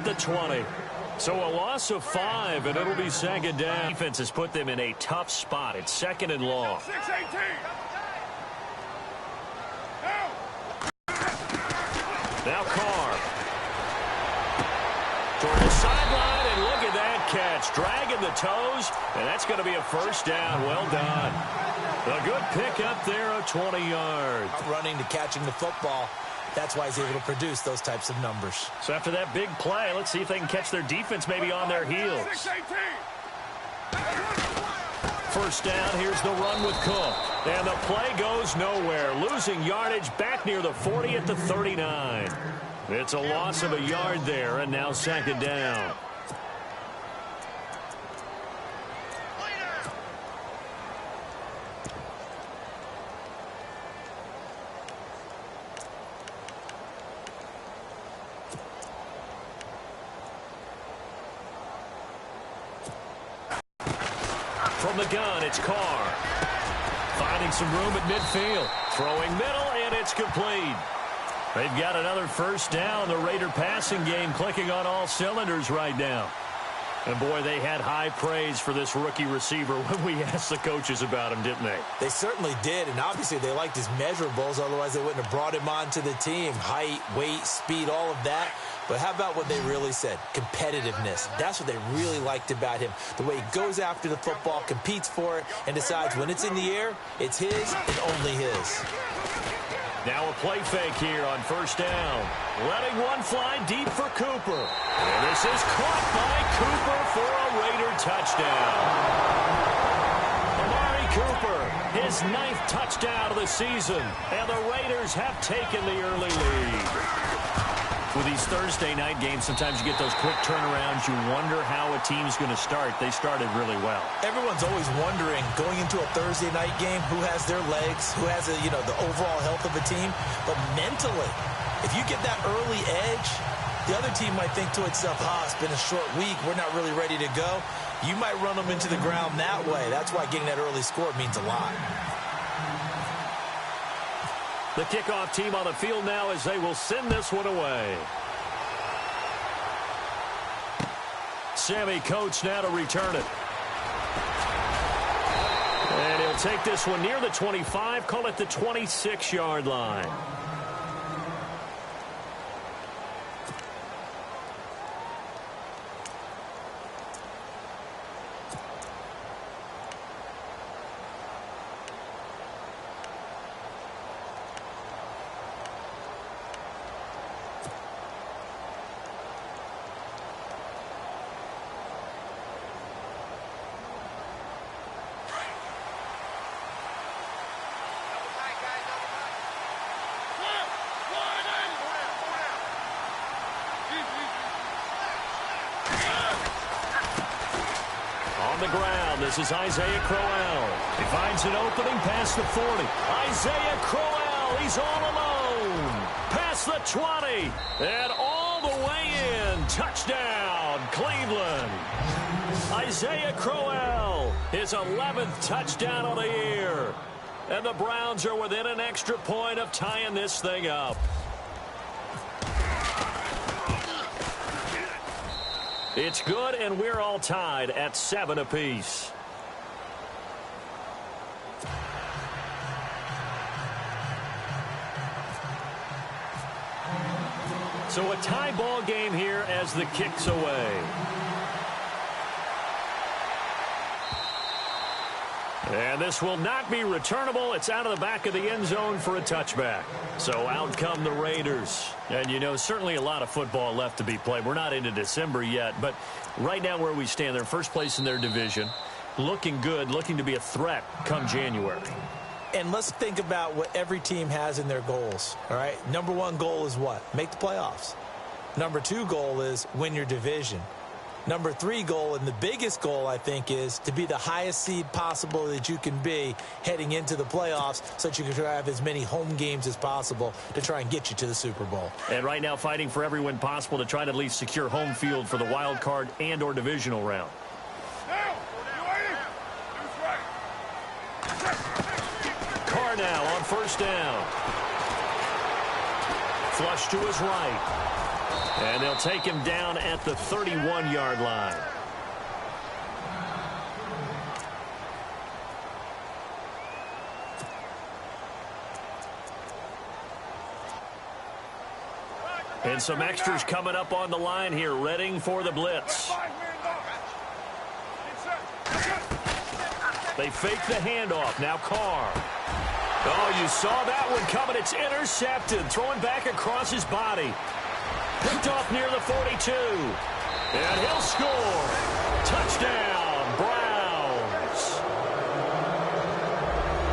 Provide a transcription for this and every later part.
the 20. So a loss of 5, and it'll be second down. Defense has put them in a tough spot. It's second and long. 6-18. Now Carr. Toward the sideline, and look at that catch. Dragging the toes, and that's going to be a first down. Well done. A good pick up there of 20 yards. Running to catching the football. That's why he's able to produce those types of numbers. So after that big play, let's see if they can catch their defense maybe on their heels. 6-18. First down, here's the run with Cook. And the play goes nowhere. Losing yardage back near the 40 at the 39. It's a loss of a yard there, and now second down. From the gun, it's Carr. Finding some room at midfield. Throwing middle, and it's complete. They've got another first down. The Raider passing game clicking on all cylinders right now. And, boy, they had high praise for this rookie receiver when we asked the coaches about him, didn't they? They certainly did, and obviously they liked his measurables. Otherwise, they wouldn't have brought him onto the team. Height, weight, speed, all of that. But how about what they really said? Competitiveness. That's what they really liked about him. The way he goes after the football, competes for it, and decides when it's in the air, it's his and only his. Now a play fake here on first down. Letting one fly deep for Cooper. And this is caught by Cooper for a Raider touchdown. Amari Cooper, his 9th touchdown of the season. And the Raiders have taken the early lead. With these Thursday night games, sometimes you get those quick turnarounds. You wonder how a team's going to start. They started really well. Everyone's always wondering, going into a Thursday night game, who has their legs, who has the overall health of a team. But mentally, if you get that early edge, the other team might think to itself, it's been a short week. We're not really ready to go. You might run them into the ground that way. That's why getting that early score means a lot. The kickoff team on the field now as they will send this one away. Sammy Coates now to return it. And he'll take this one near the 25, call it the 26-yard line. On the ground, this is Isaiah Crowell. He finds an opening past the 40. Isaiah Crowell, he's all alone. Past the 20, and all the way in. Touchdown, Cleveland. Isaiah Crowell, his 11th touchdown of the year. And the Browns are within an extra point of tying this thing up. It's good, and we're all tied at 7 apiece. So a tie ball game here as the kick's away. And this will not be returnable. It's out of the back of the end zone for a touchback. So out come the Raiders. And, certainly a lot of football left to be played. We're not into December yet, but right now where we stand, they're first place in their division. Looking good, looking to be a threat come January. And let's think about what every team has in their goals, all right? Number 1 goal is what? Make the playoffs. Number 2 goal is win your division. Number 3 goal, and the biggest goal, I think, is to be the highest seed possible that you can be heading into the playoffs so that you can have as many home games as possible to try and get you to the Super Bowl. And right now fighting for every win possible to try to at least secure home field for the wild card and or divisional round. Carr now on first down. Flush to his right. And they'll take him down at the 31-yard line. And some extras coming up on the line here, readying for the blitz. They fake the handoff. Now Carr. Oh, you saw that one coming. It's intercepted. Throwing back across his body. Picked off near the 42. And he'll score. Touchdown, Browns.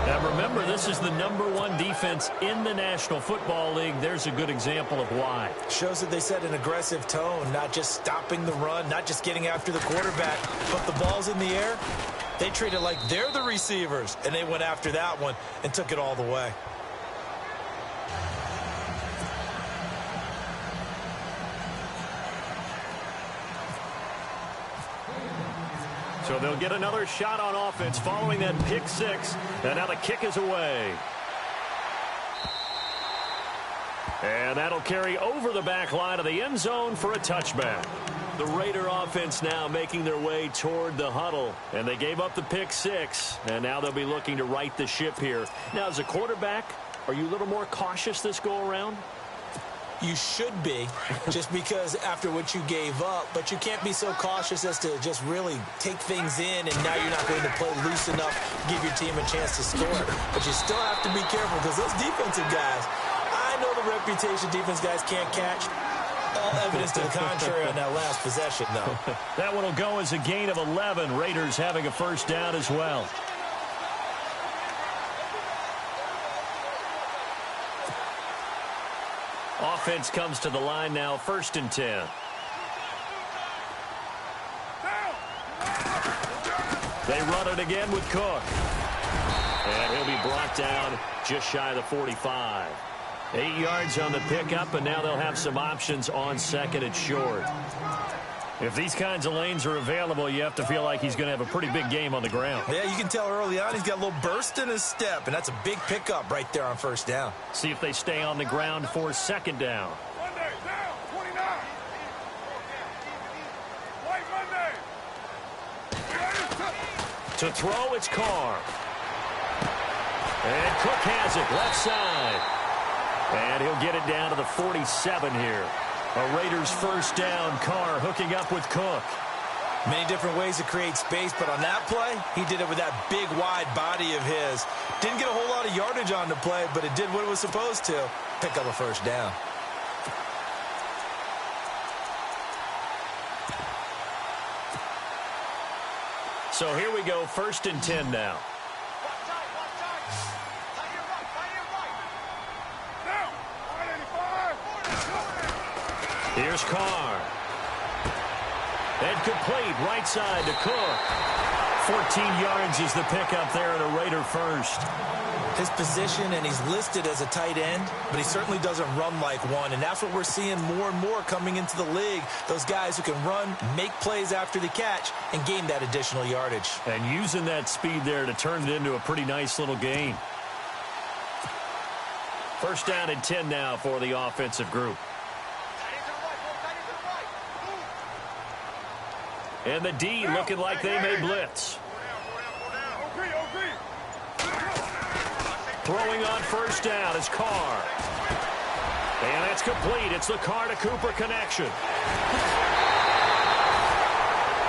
Now remember, this is the #1 defense in the National Football League. There's a good example of why. Shows that they set an aggressive tone, not just stopping the run, not just getting after the quarterback, but the ball's in the air. They treat it like they're the receivers, and they went after that one and took it all the way. So they'll get another shot on offense following that pick six. And now the kick is away. And that'll carry over the back line of the end zone for a touchback. The Raider offense now making their way toward the huddle. And they gave up the pick six. And now they'll be looking to right the ship here. Now, as a quarterback, are you a little more cautious this go-around? You should be, just because after what you gave up, but you can't be so cautious as to just really take things in, and now you're not going to play loose enough to give your team a chance to score. But you still have to be careful, because those defensive guys, I know the reputation defense guys can't catch. All evidence to the contrary on that last possession, though. That one will go as a gain of 11. Raiders having a first down as well. Offense comes to the line now, 1st and 10. They run it again with Cook. And he'll be brought down just shy of the 45. 8 yards on the pickup, and now they'll have some options on second and short. If these kinds of lanes are available, you have to feel like he's going to have a pretty big game on the ground. Yeah, you can tell early on he's got a little burst in his step, and that's a big pickup right there on first down. See if they stay on the ground for second down. Monday, down, 29. White Monday. To throw, it's Carr. And Cook has it, left side. And he'll get it down to the 47 here. A Raiders first down. Carr hooking up with Cook. Many different ways to create space, but on that play, he did it with that big, wide body of his. Didn't get a whole lot of yardage on the play, but it did what it was supposed to. Pick up a first down. So here we go, 1st and 10 now. Here's Carr. And complete, right side to Cook. 14 yards is the pickup there at a Raider first. His position, and he's listed as a tight end, but he certainly doesn't run like one, and that's what we're seeing more and more coming into the league. Those guys who can run, make plays after the catch, and gain that additional yardage. And using that speed there to turn it into a pretty nice little gain. First down and 10 now for the offensive group. And the D looking like they may blitz. Throwing on first down is Carr. And that's complete. It's the Carr to Cooper connection.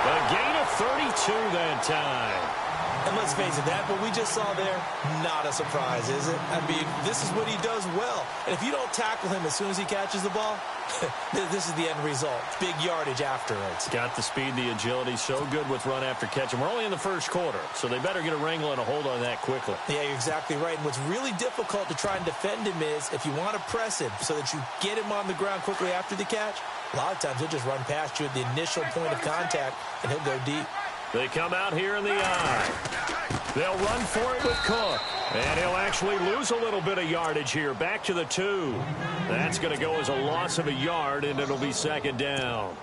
A gain of 32 that time. And let's face it, that what we just saw there, not a surprise, is it? I mean, this is what he does well. And if you don't tackle him as soon as he catches the ball, this is the end result. Big yardage afterwards. Got the speed, the agility, so good with run after catch. And we're only in the first quarter, so they better get a wrangle and a hold on that quickly. Yeah, you're exactly right. And what's really difficult to try and defend him is if you want to press him so that you get him on the ground quickly after the catch, a lot of times he'll just run past you at the initial point of contact, and he'll go deep. They come out here in the eye. They'll run for it with Cook. And he'll actually lose a little bit of yardage here. Back to the 2. That's going to go as a loss of a yard, and it'll be second down.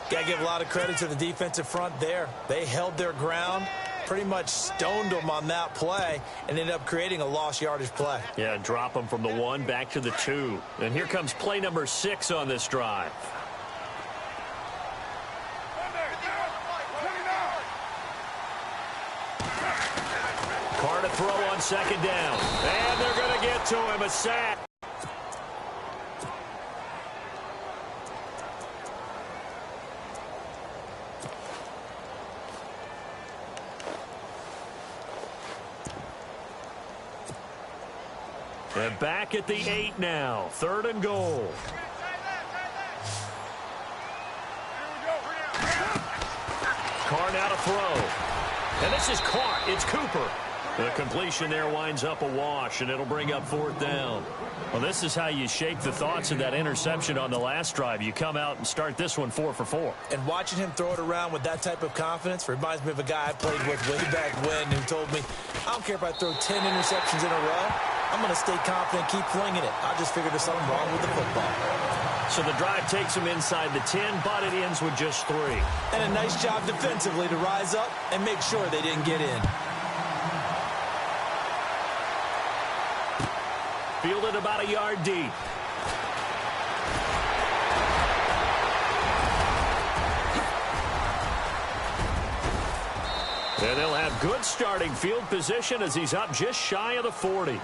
Got to give a lot of credit to the defensive front there. They held their ground, pretty much stoned them on that play, and ended up creating a lost yardage play. Yeah, drop them from the 1 back to the 2. And here comes play number 6 on this drive. throw on second down. And they're going to get to him, a sack. And back at the 8 now. 3rd and goal. Carr now to throw. And this is caught. It's Cooper. The completion there winds up a wash, and it'll bring up 4th down. Well, this is how you shake the thoughts of that interception on the last drive. You come out and start this one 4 for 4. And watching him throw it around with that type of confidence reminds me of a guy I played with way back when who told me, I don't care if I throw 10 interceptions in a row. I'm going to stay confident, keep flinging it. I just figured there's something wrong with the football. So the drive takes him inside the 10, but it ends with just 3. And a nice job defensively to rise up and make sure they didn't get in. Fielded about a yard deep. And they'll have good starting field position as he's up just shy of the 40.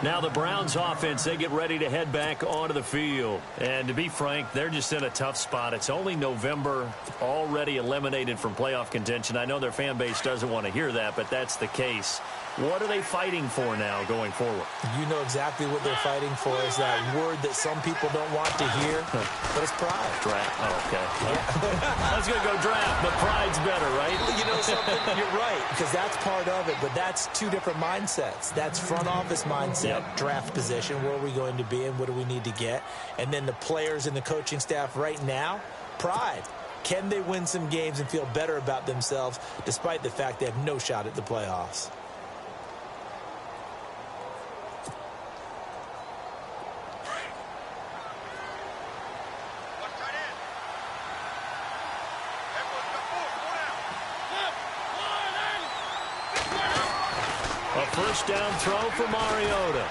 Now the Browns offense, they get ready to head back onto the field. And to be frank, they're just in a tough spot. It's only November, already eliminated from playoff contention. I know their fan base doesn't want to hear that, but that's the case. What are they fighting for now going forward? You know exactly what they're fighting for is that word that some people don't want to hear, but it's pride. Draft. Oh, okay. I was going to go draft, but pride's better, right? You know something? You're right, because that's part of it, but that's two different mindsets. That's front office mindset, draft position, where are we going to be and what do we need to get? And then the players and the coaching staff right now, pride. Can they win some games and feel better about themselves despite the fact they have no shot at the playoffs? A first down throw for Mariota.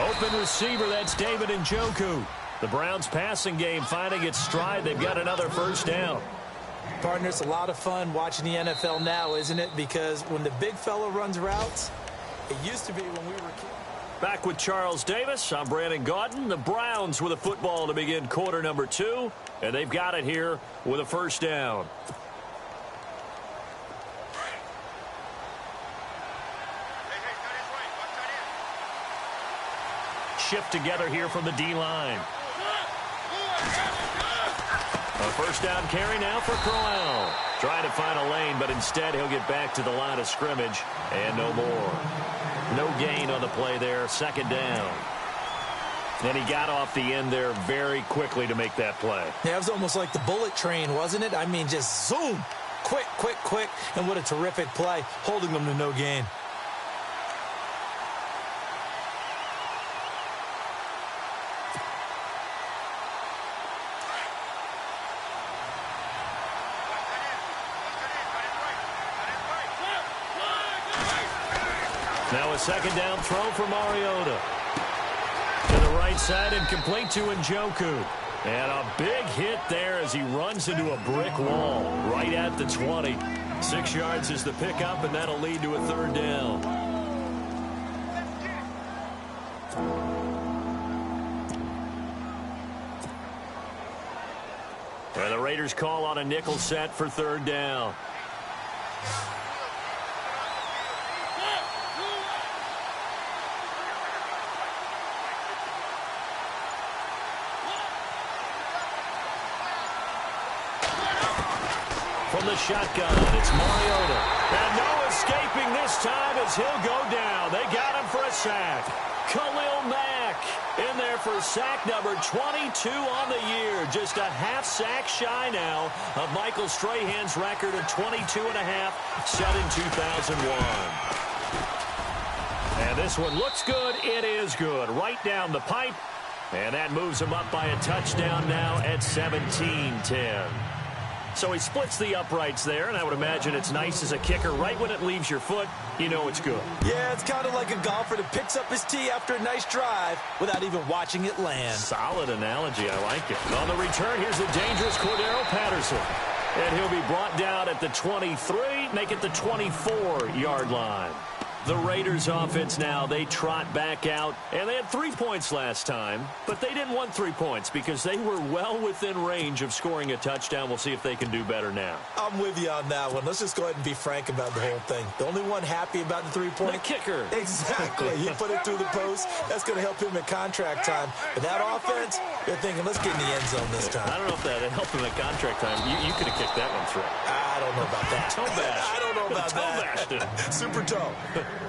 Open receiver, that's David Njoku. The Browns passing game finding its stride. They've got another first down. Partner, it's a lot of fun watching the NFL now, isn't it? Because when the big fella runs routes, it used to be when we were kids. Back with Charles Davis, I'm Brandon Gaudin. The Browns with a football to begin quarter number 2. And they've got it here with a first down. Shift together here from the D-line. A first down carry now for Crowell. Trying to find a lane, but instead he'll get back to the line of scrimmage. And no more. No gain on the play there. Second down. And he got off the end there very quickly to make that play. Yeah, it was almost like the bullet train, wasn't it? I mean, just zoom. Quick, quick, quick. And what a terrific play, holding them to no gain. Now a second down throw for Mariota. To the right side and complete to Njoku. And a big hit there as he runs into a brick wall right at the 20. 6 yards is the pickup, and that'll lead to a third down. And the Raiders call on a nickel set for third down. From the shotgun, it's Mariota. And no escaping this time as he'll go down. They got him for a sack. Khalil Mack in there for sack number 22 on the year. Just a half sack shy now of Michael Strahan's record of 22 and a half set in 2001. And this one looks good. It is good. Right down the pipe. And that moves him up by a touchdown now at 17-10. So he splits the uprights there, and I would imagine it's nice as a kicker. Right when it leaves your foot, you know it's good. Yeah, it's kind of like a golfer that picks up his tee after a nice drive without even watching it land. Solid analogy. I like it. On the return, here's the dangerous Cordero Patterson. And he'll be brought down at the 23, make it the 24-yard line. The Raiders offense now, they trot back out, and they had 3 points last time, but they didn't want 3 points because they were well within range of scoring a touchdown. We'll see if they can do better now. I'm with you on that one. Let's just go ahead and be frank about the whole thing. The only one happy about the 3-point? The kicker. Exactly. He put it through the post. That's going to help him at contract time. But that offense, they're thinking, let's get in the end zone this time. I don't know if that helped him at contract time. You could have kicked that one through. I don't know about that. Toe bash. I don't know about toe that. Bashed it. Super toe.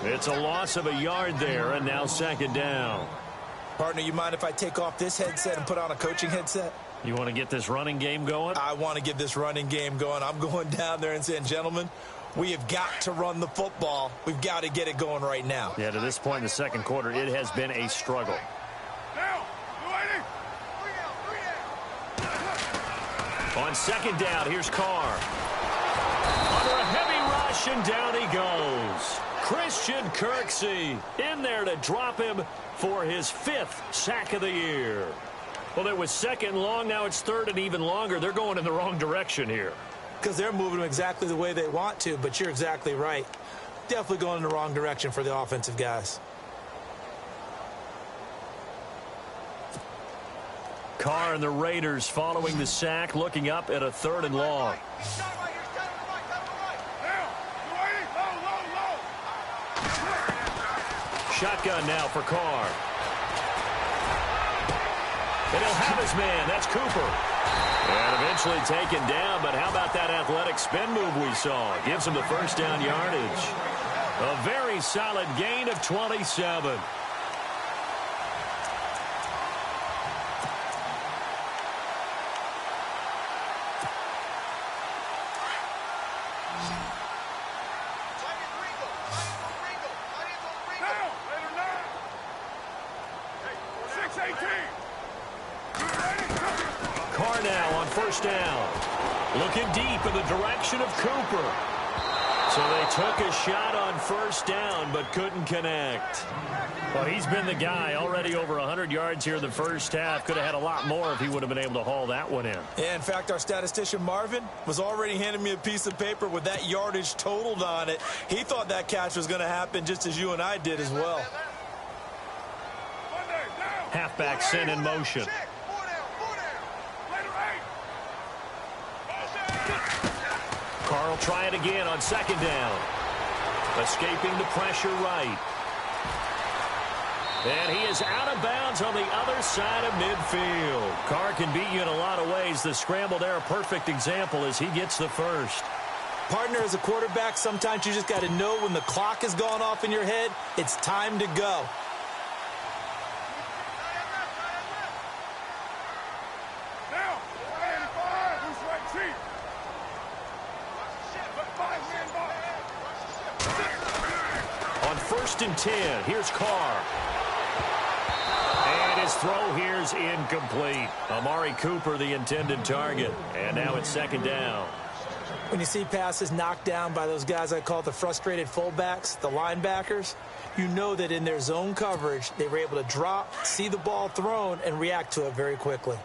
It's a loss of a yard there, and now second down. Partner, you mind if I take off this headset and put on a coaching headset? You want to get this running game going? I want to get this running game going. I'm going down there and saying, gentlemen, we have got to run the football. We've got to get it going right now. Yeah, to this point in the second quarter, it has been a struggle. On second down, here's Carr. Under a heavy rush, and down he goes. Christian Kirksey in there to drop him for his 5th sack of the year. Well, it was second long. Now it's third and even longer. They're going in the wrong direction here. Because they're moving them exactly the way they want to, but you're exactly right. Definitely going in the wrong direction for the offensive guys. Carr and the Raiders following the sack, looking up at a 3rd and long. Shotgun now for Carr. And he'll have his man. That's Cooper. And eventually taken down, but how about that athletic spin move we saw? Gives him the first down yardage. A very solid gain of 27. Carr now on first down. Looking deep in the direction of Cooper. So they took a shot on first down but couldn't connect. Well, he's been the guy already over 100 yards here in the first half. Could have had a lot more if he would have been able to haul that one in. Yeah, in fact, our statistician Marvin was already handing me a piece of paper with that yardage totaled on it. He thought that catch was going to happen just as you and I did as well. Halfback sent in motion. Carr will try it again on second down. Escaping the pressure right. And he is out of bounds on the other side of midfield. Carr can beat you in a lot of ways. The scramble there, a perfect example as he gets the first. Partner, as a quarterback, sometimes you just got to know when the clock has gone off in your head, it's time to go. On 1st and 10, here's Carr. And his throw here's incomplete. Amari Cooper, the intended target. And now it's second down. When you see passes knocked down by those guys I call the frustrated fullbacks, the linebackers, you know that in their zone coverage, they were able to drop, see the ball thrown, and react to it very quickly.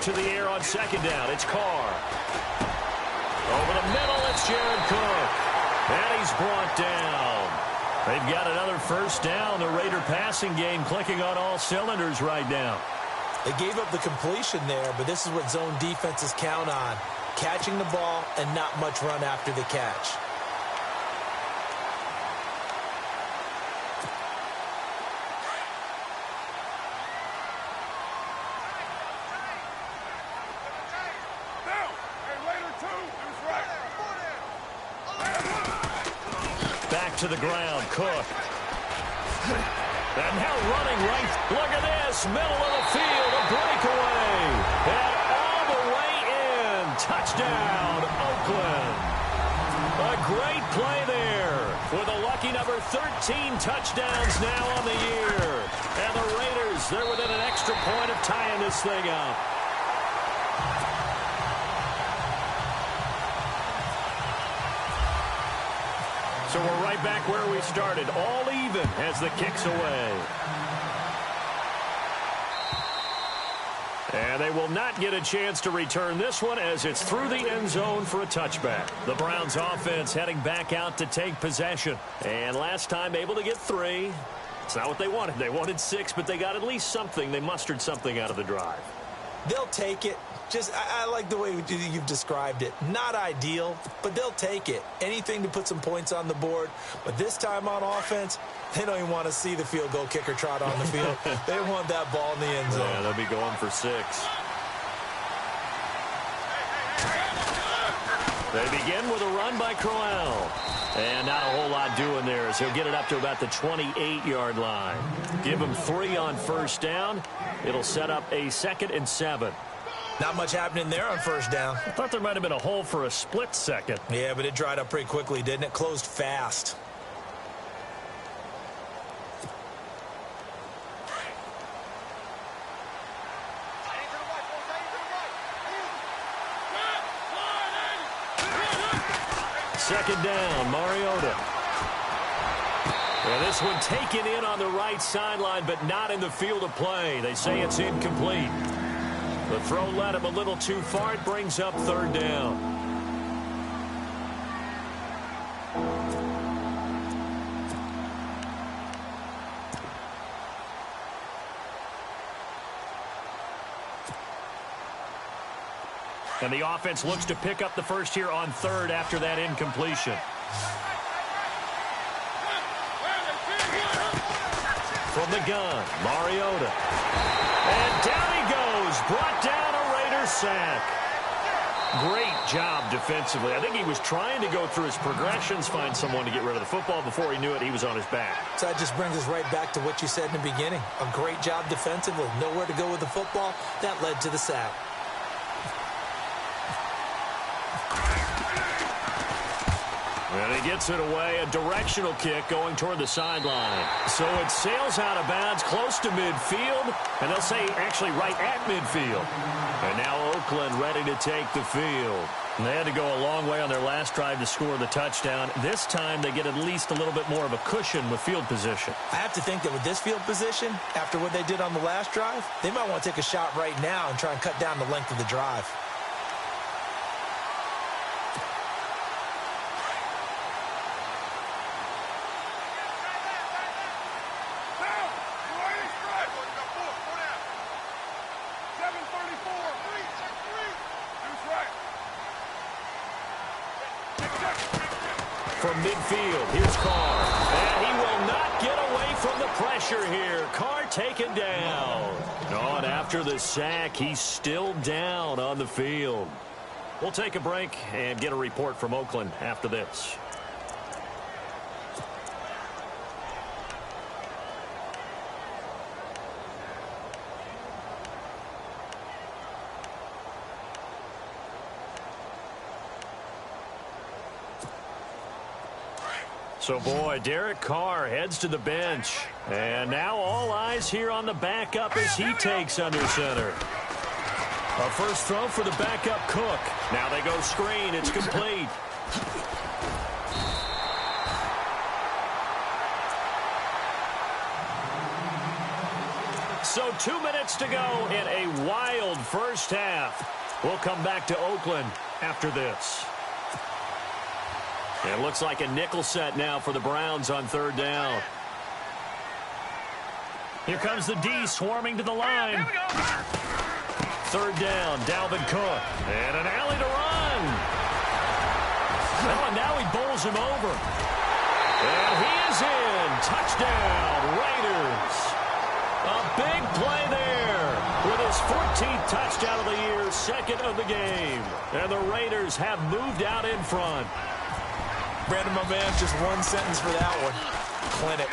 To the air on second down. It's Carr. Over the middle, it's Jared Cook. And he's brought down. They've got another first down. The Raider passing game clicking on all cylinders right now. They gave up the completion there, but this is what zone defenses count on. Catching the ball and not much run after the catch. To the ground, Cook. And now running right. Look at this. Middle of the field, a breakaway. And all the way in. Touchdown, Oakland. A great play there. With a lucky number 13 touchdowns now on the year. And the Raiders, they're within an extra point of tying this thing up. So we're right back where we started, all even as the kick's away. And they will not get a chance to return this one as it's through the end zone for a touchback. The Browns offense heading back out to take possession. And last time able to get 3. It's not what they wanted. They wanted 6, but they got at least something. They mustered something out of the drive. They'll take it. I like the way you've described it. Not ideal, but they'll take it. Anything to put some points on the board. But this time on offense, they don't even want to see the field goal kicker trot on the field. They want that ball in the end zone. Yeah, they'll be going for 6. They begin with a run by Crowell. And not a whole lot doing there as he'll get it up to about the 28-yard line. Give him 3 on first down. It'll set up a 2nd and 7. Not much happening there on first down. I thought there might have been a hole for a split second. Yeah, but it dried up pretty quickly, didn't it? Closed fast. Second down, Mariota. And this one taken in on the right sideline, but not in the field of play. They say it's incomplete. The throw led him a little too far. It brings up 3rd down. And the offense looks to pick up the first here on 3rd after that incompletion. From the gun, Mariota. And down he goes. Brought down a Raider sack. Great job defensively. I think he was trying to go through his progressions, find someone to get rid of the football. Before he knew it, he was on his back. So that just brings us right back to what you said in the beginning. A great job defensively. Nowhere to go with the football. That led to the sack. And he gets it away, a directional kick going toward the sideline. So it sails out of bounds close to midfield, and they'll say actually right at midfield. And now Oakland ready to take the field. And they had to go a long way on their last drive to score the touchdown. This time they get at least a little bit more of a cushion with field position. I have to think that with this field position, after what they did on the last drive, they might want to take a shot right now and try and cut down the length of the drive. From midfield, here's Carr. And he will not get away from the pressure here. Carr taken down. Oh, and after the sack, he's still down on the field. We'll take a break and get a report from Oakland after this. So, boy, Derek Carr heads to the bench. And now all eyes here on the backup as he takes under center. A first throw for the backup Cook. Now they go screen. It's complete. So 2 minutes to go in a wild first half. We'll come back to Oakland after this. It looks like a nickel set now for the Browns on 3rd down. Here comes the D swarming to the line. 3rd down, Dalvin Cook. And an alley to run. Oh, and now he bowls him over. And he is in. Touchdown, Raiders. A big play there with his 14th touchdown of the year, 2nd of the game. And the Raiders have moved out in front. Brandon, my man, just one sentence for that one. Clinic.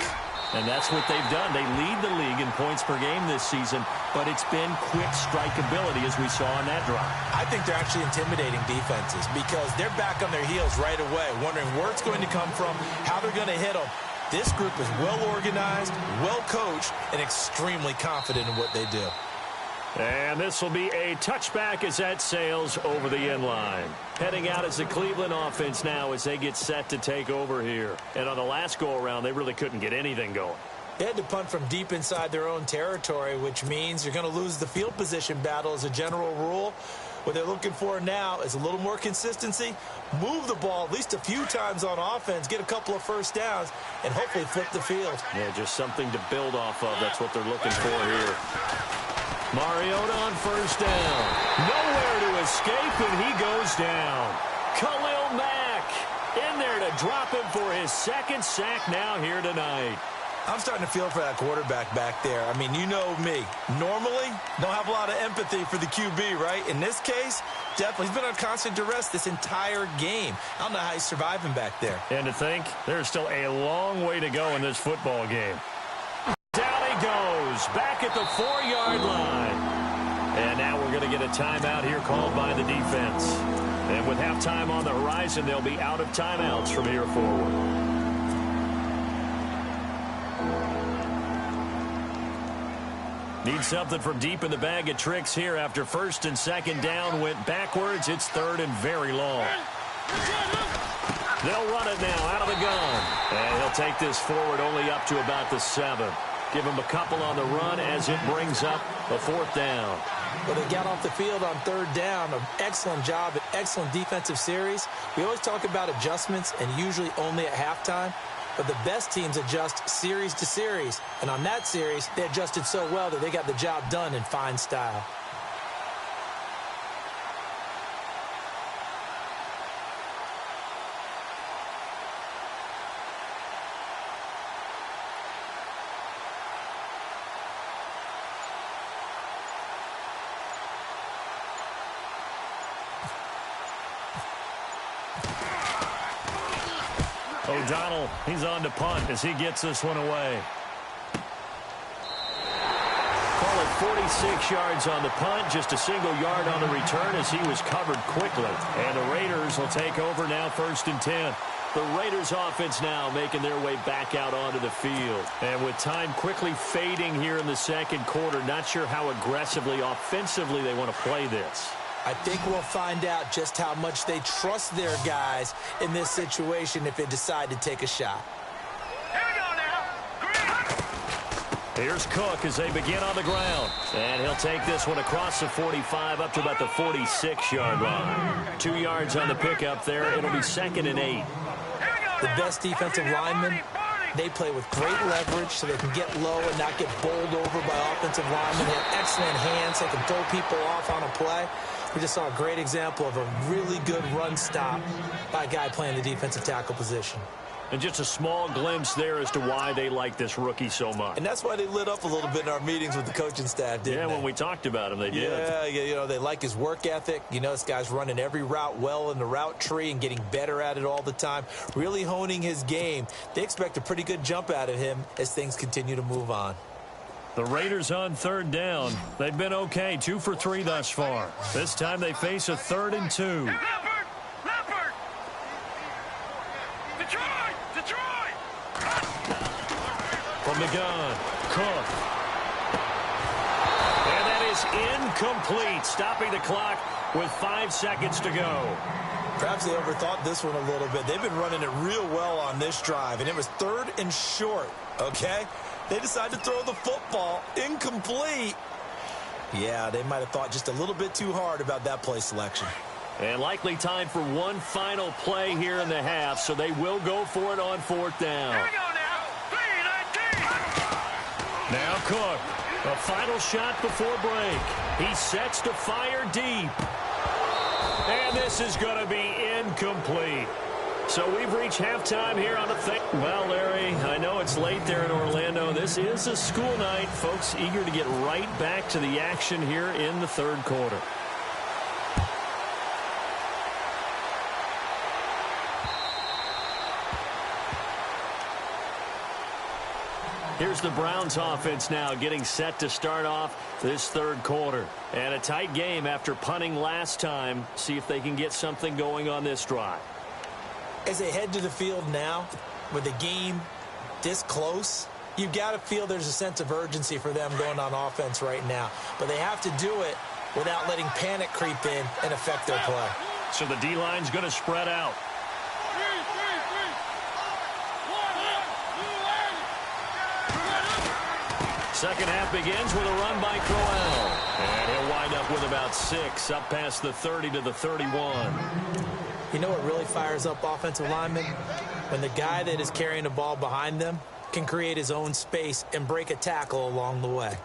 And that's what they've done. They lead the league in points per game this season, but it's been quick strikeability as we saw on that drive. I think they're actually intimidating defenses because they're back on their heels right away, wondering where it's going to come from, how they're going to hit them. This group is well organized, well coached, and extremely confident in what they do. And this will be a touchback as that sails over the end line. Heading out is the Cleveland offense now as they get set to take over here. And on the last go-around, they really couldn't get anything going. They had to punt from deep inside their own territory, which means you're going to lose the field position battle as a general rule. What they're looking for now is a little more consistency, move the ball at least a few times on offense, get a couple of first downs, and hopefully flip the field. Yeah, just something to build off of. That's what they're looking for here. Mariota on first down. Nowhere to escape, and he goes down. Khalil Mack in there to drop him for his second sack now here tonight. I'm starting to feel for that quarterback back there. I mean, you know me. Normally, don't have a lot of empathy for the QB, right? In this case, definitely. He's been on constant duress this entire game. I don't know how he's surviving back there. And to think, there's still a long way to go in this football game. Down he goes, back at the 4-yard line. And now we're going to get a timeout here called by the defense. And with halftime on the horizon, they'll be out of timeouts from here forward. Need something from deep in the bag of tricks here after first and second down went backwards. It's third and very long. They'll run it now out of the gun. And he'll take this forward only up to about the 7. Give him a couple on the run as it brings up a 4th down. Well, they got off the field on 3rd down. An excellent job, an excellent defensive series. We always talk about adjustments and usually only at halftime. But the best teams adjust series to series. And on that series, they adjusted so well that they got the job done in fine style. O'Donnell, he's on to punt as he gets this one away. Call it 46 yards on the punt, just a single yard on the return as he was covered quickly. And the Raiders will take over now 1st and 10. The Raiders offense now making their way back out onto the field. And with time quickly fading here in the second quarter, not sure how aggressively, offensively they want to play this. I think we'll find out just how much they trust their guys in this situation if they decide to take a shot. Here we go now. Here's Cook as they begin on the ground. And he'll take this one across the 45 up to about the 46-yard line. 2 yards on the pickup there. It'll be 2nd and 8. The best defensive linemen, they play with great leverage so they can get low and not get bowled over by offensive linemen. They have excellent hands. They can throw people off on a play. We just saw a great example of a really good run stop by a guy playing the defensive tackle position. And just a small glimpse there as to why they like this rookie so much. And that's why they lit up a little bit in our meetings with the coaching staff, didn't they? Yeah, when we talked about him, they did. Yeah, you know, they like his work ethic. You know, this guy's running every route well in the route tree and getting better at it all the time, really honing his game. They expect a pretty good jump out of him as things continue to move on. The Raiders on 3rd down. They've been okay, 2 for 3 thus far. This time they face a 3rd and 2. Leopard! Detroit! From the gun, Cook. And that is incomplete, stopping the clock with 5 seconds to go. Perhaps they overthought this one a little bit. They've been running it real well on this drive, and it was 3rd and short, okay? They decided to throw the football incomplete. Yeah, they might have thought just a little bit too hard about that play selection. And likely time for one final play here in the half, so they will go for it on 4th down. Here we go now. 3-19. Now Cook, a final shot before break. He sets to fire deep. And this is going to be incomplete. So we've reached halftime here on the thing. Well, Larry, I know it's late there in Orlando. This is a school night. Folks eager to get right back to the action here in the 3rd quarter. Here's the Browns offense now getting set to start off this 3rd quarter. And a tight game after punting last time. See if they can get something going on this drive. As they head to the field now, with the game this close, you've got to feel there's a sense of urgency for them going on offense right now. But they have to do it without letting panic creep in and affect their play. So the D-line's going to spread out. Second half begins with a run by Crowell. And he'll wind up with about 6, up past the 30 to the 31. You know what really fires up offensive linemen? When the guy that is carrying the ball behind them can create his own space and break a tackle along the way.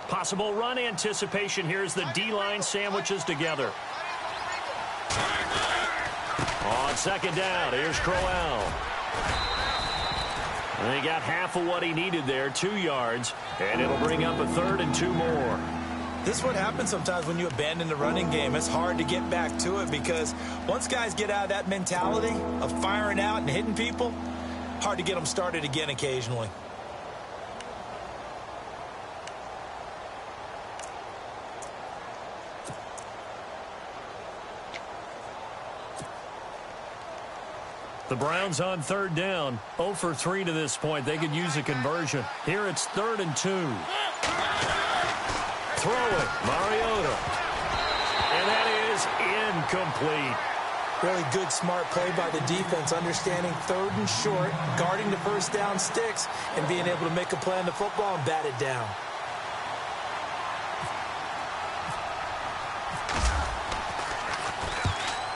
Possible run anticipation. Here's the D-line sandwiches together. On second down, here's Crowell. And he got half of what he needed there, 2 yards, and it'll bring up a 3rd and 2 more. This is what happens sometimes when you abandon the running game. It's hard to get back to it because once guys get out of that mentality of firing out and hitting people, hard to get them started again occasionally. The Browns on third down, 0 for 3 to this point. They could use a conversion. Here it's 3rd and 2. Throwing, Mariota. And that is incomplete. Really good, smart play by the defense, understanding 3rd and short, guarding the first down sticks, and being able to make a play on the football and bat it down.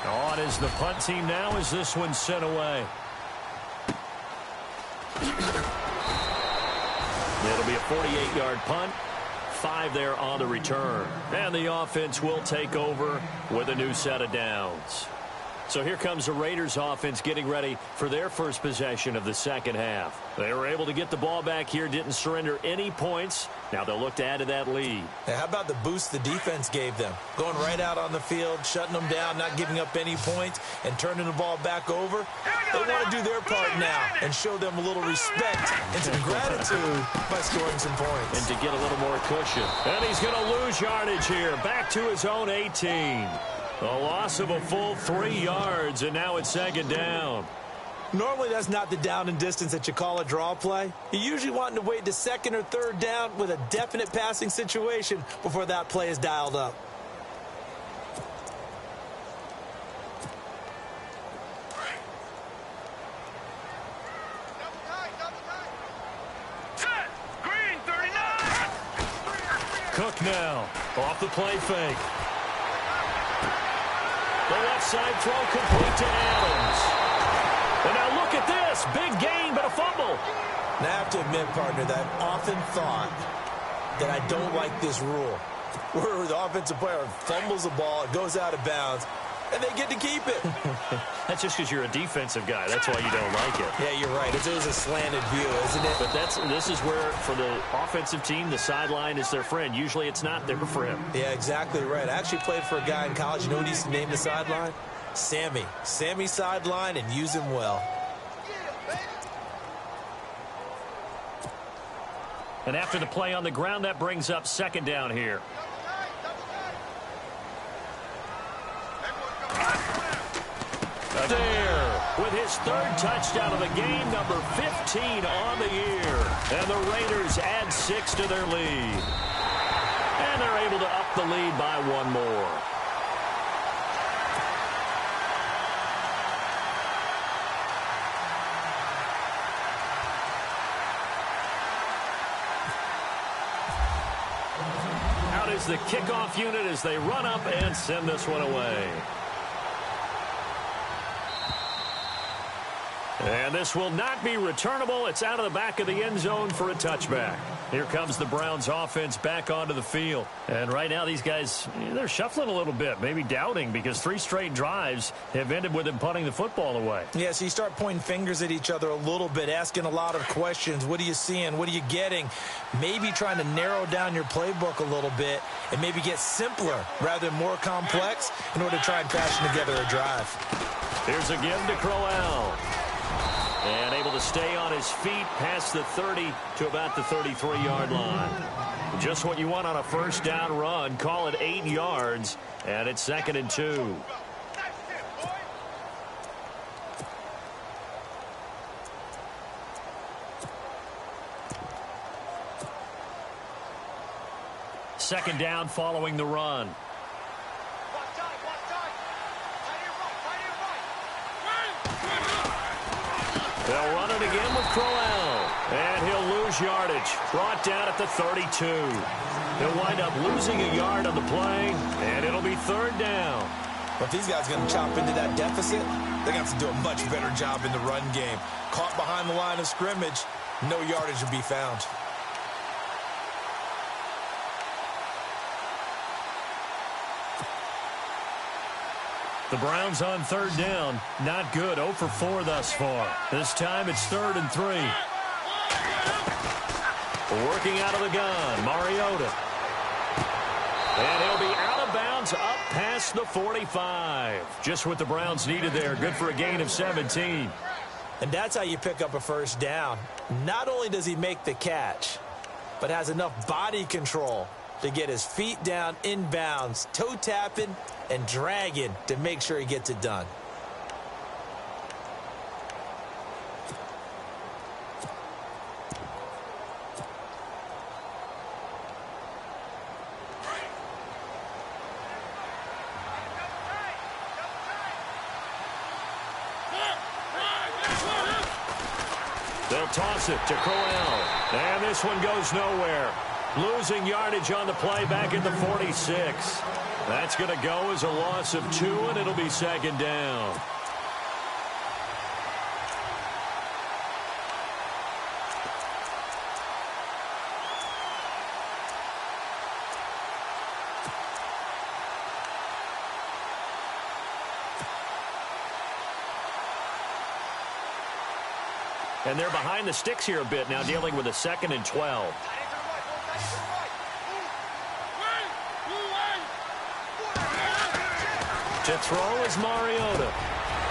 On is the punt team now as this one's sent away. It'll be a 48-yard punt. 5 there on the return. And the offense will take over with a new set of downs. So here comes the Raiders offense getting ready for their first possession of the second half. They were able to get the ball back here, didn't surrender any points. Now they'll look to add to that lead. Now, how about the boost the defense gave them? Going right out on the field, shutting them down, not giving up any points, and turning the ball back over. They want to do their part now and show them a little respect and some gratitude by scoring some points. And to get a little more cushion. And he's going to lose yardage here. Back to his own 18. A loss of a full 3 yards, and now it's second down. Normally, that's not the down and distance that you call a draw play. You're usually wanting to wait to second or third down with a definite passing situation before that play is dialed up. Set. Green 39. Cook now off the play fake. The left side throw complete to Adams. And now look at this. Big gain, but a fumble. Now, I have to admit, partner, that I've often thought that I don't like this rule, where the offensive player fumbles the ball, it goes out of bounds, and they get to keep it. That's just because you're a defensive guy. That's why you don't like it. Yeah, you're right. It is a slanted view, isn't it? But this is where, for the offensive team, the sideline is their friend. Usually it's not there for him. Yeah, exactly right. I actually played for a guy in college. You know what he used to name the sideline? Sammy. Sammy sideline, and use him well. And after the play on the ground, that brings up second down here. There, with his 3rd touchdown of the game, number 15 on the year. And the Raiders add 6 to their lead. And they're able to up the lead by 1 more. Out is the kickoff unit as they run up and send this one away. And this will not be returnable. It's out of the back of the end zone for a touchback. Here comes the Browns offense back onto the field. And right now these guys, they're shuffling a little bit, maybe doubting, because 3 straight drives have ended with them punting the football away. Yeah, so you start pointing fingers at each other a little bit, asking a lot of questions. What are you seeing? What are you getting? Maybe trying to narrow down your playbook a little bit and maybe get simpler rather than more complex in order to try and fashion together a drive. Here's again to Crowell. And able to stay on his feet past the 30 to about the 33-yard line. Just what you want on a first down run. Call it 8 yards, and it's 2nd and 2. Second down following the run. They'll run it again with Crowell. And he'll lose yardage. Brought down at the 32. He'll wind up losing a yard on the play, and it'll be third down. But if these guys are going to chop into that deficit, they're going to have to do a much better job in the run game. Caught behind the line of scrimmage, no yardage will be found. The Browns on third down. Not good. 0 for 4 thus far. This time it's 3rd and 3. Working out of the gun, Mariota. And he'll be out of bounds up past the 45. Just what the Browns needed there. Good for a gain of 17. And that's how you pick up a first down. Not only does he make the catch, but has enough body control to get his feet down inbounds, toe tapping and dragging to make sure he gets it done. They'll toss it to Crowell. And this one goes nowhere. Losing yardage on the play back at the 46. That's going to go as a loss of 2, and it'll be second down. And they're behind the sticks here a bit now, dealing with a 2nd and 12. To throw is Mariota.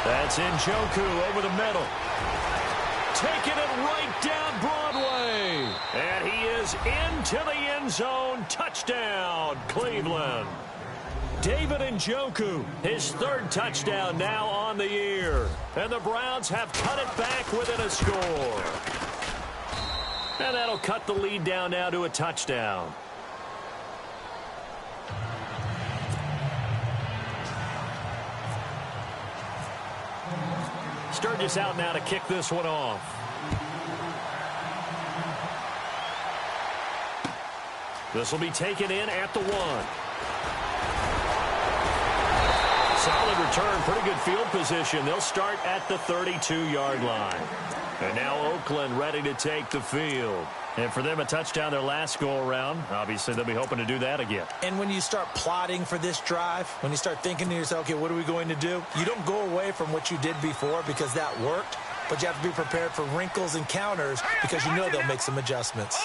That's Njoku over the middle. Taking it right down Broadway. And he is into the end zone. Touchdown, Cleveland. David Njoku, his 3rd touchdown now on the year. And the Browns have cut it back within a score. And that'll cut the lead down now to a touchdown. Sturgis out now to kick this one off. This will be taken in at the 1. Solid return, pretty good field position. They'll start at the 32-yard line. And now Oakland ready to take the field. And for them, a touchdown their last go-around. Obviously, they'll be hoping to do that again. And when you start plotting for this drive, when you start thinking to yourself, okay, what are we going to do? You don't go away from what you did before because that worked, but you have to be prepared for wrinkles and counters because you know they'll make some adjustments.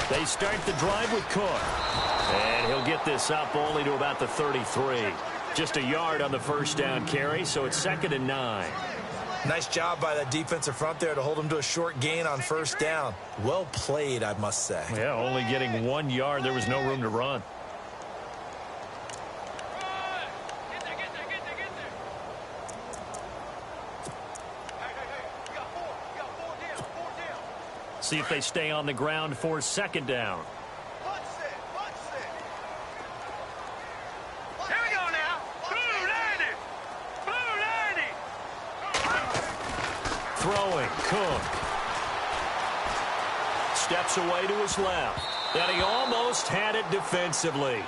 They start the drive with Cook. And he'll get this up only to about the 33. Just a yard on the first down carry, so it's 2nd and 9. Nice job by that defensive front there to hold him to a short gain on first down. Well played, I must say. Yeah, only getting 1 yard. There was no room to run. See if they stay on the ground for 2nd down. Throwing, Cook. Steps away to his left. And he almost had it defensively.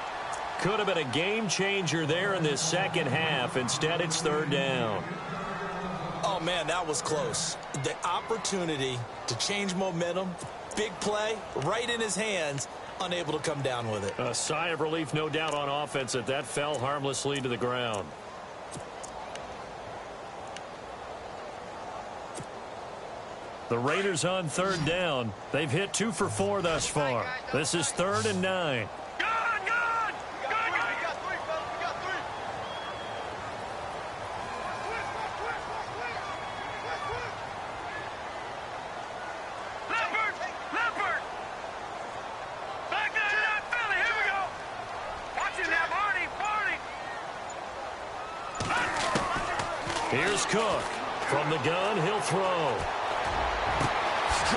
Could have been a game changer there in this second half. Instead, it's 3rd down. Oh, man, that was close. The opportunity to change momentum, big play, right in his hands, unable to come down with it. A sigh of relief, no doubt, on offense that fell harmlessly to the ground. The Raiders on 3rd down. They've hit 2 for 4 thus far. This is 3rd and 9. Here's Cook. From the gun, he'll throw.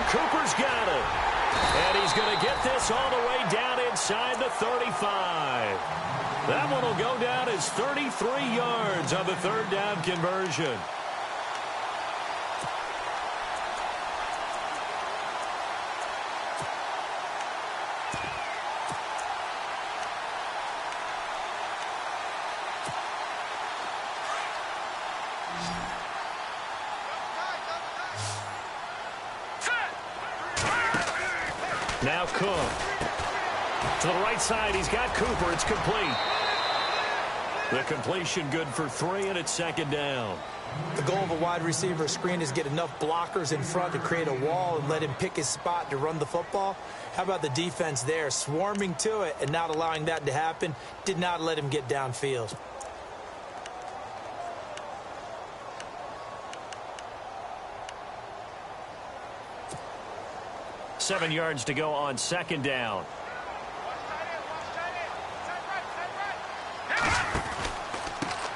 Cooper's got it. And he's going to get this all the way down inside the 35. That one will go down as 33 yards on the third down conversion. Now Cook. To the right side, he's got Cooper. It's complete. The completion good for 3, and it's second down. The goal of a wide receiver screen is get enough blockers in front to create a wall and let him pick his spot to run the football. How about the defense there? Swarming to it and not allowing that to happen. Did not let him get downfield. Seven yards to go on second down.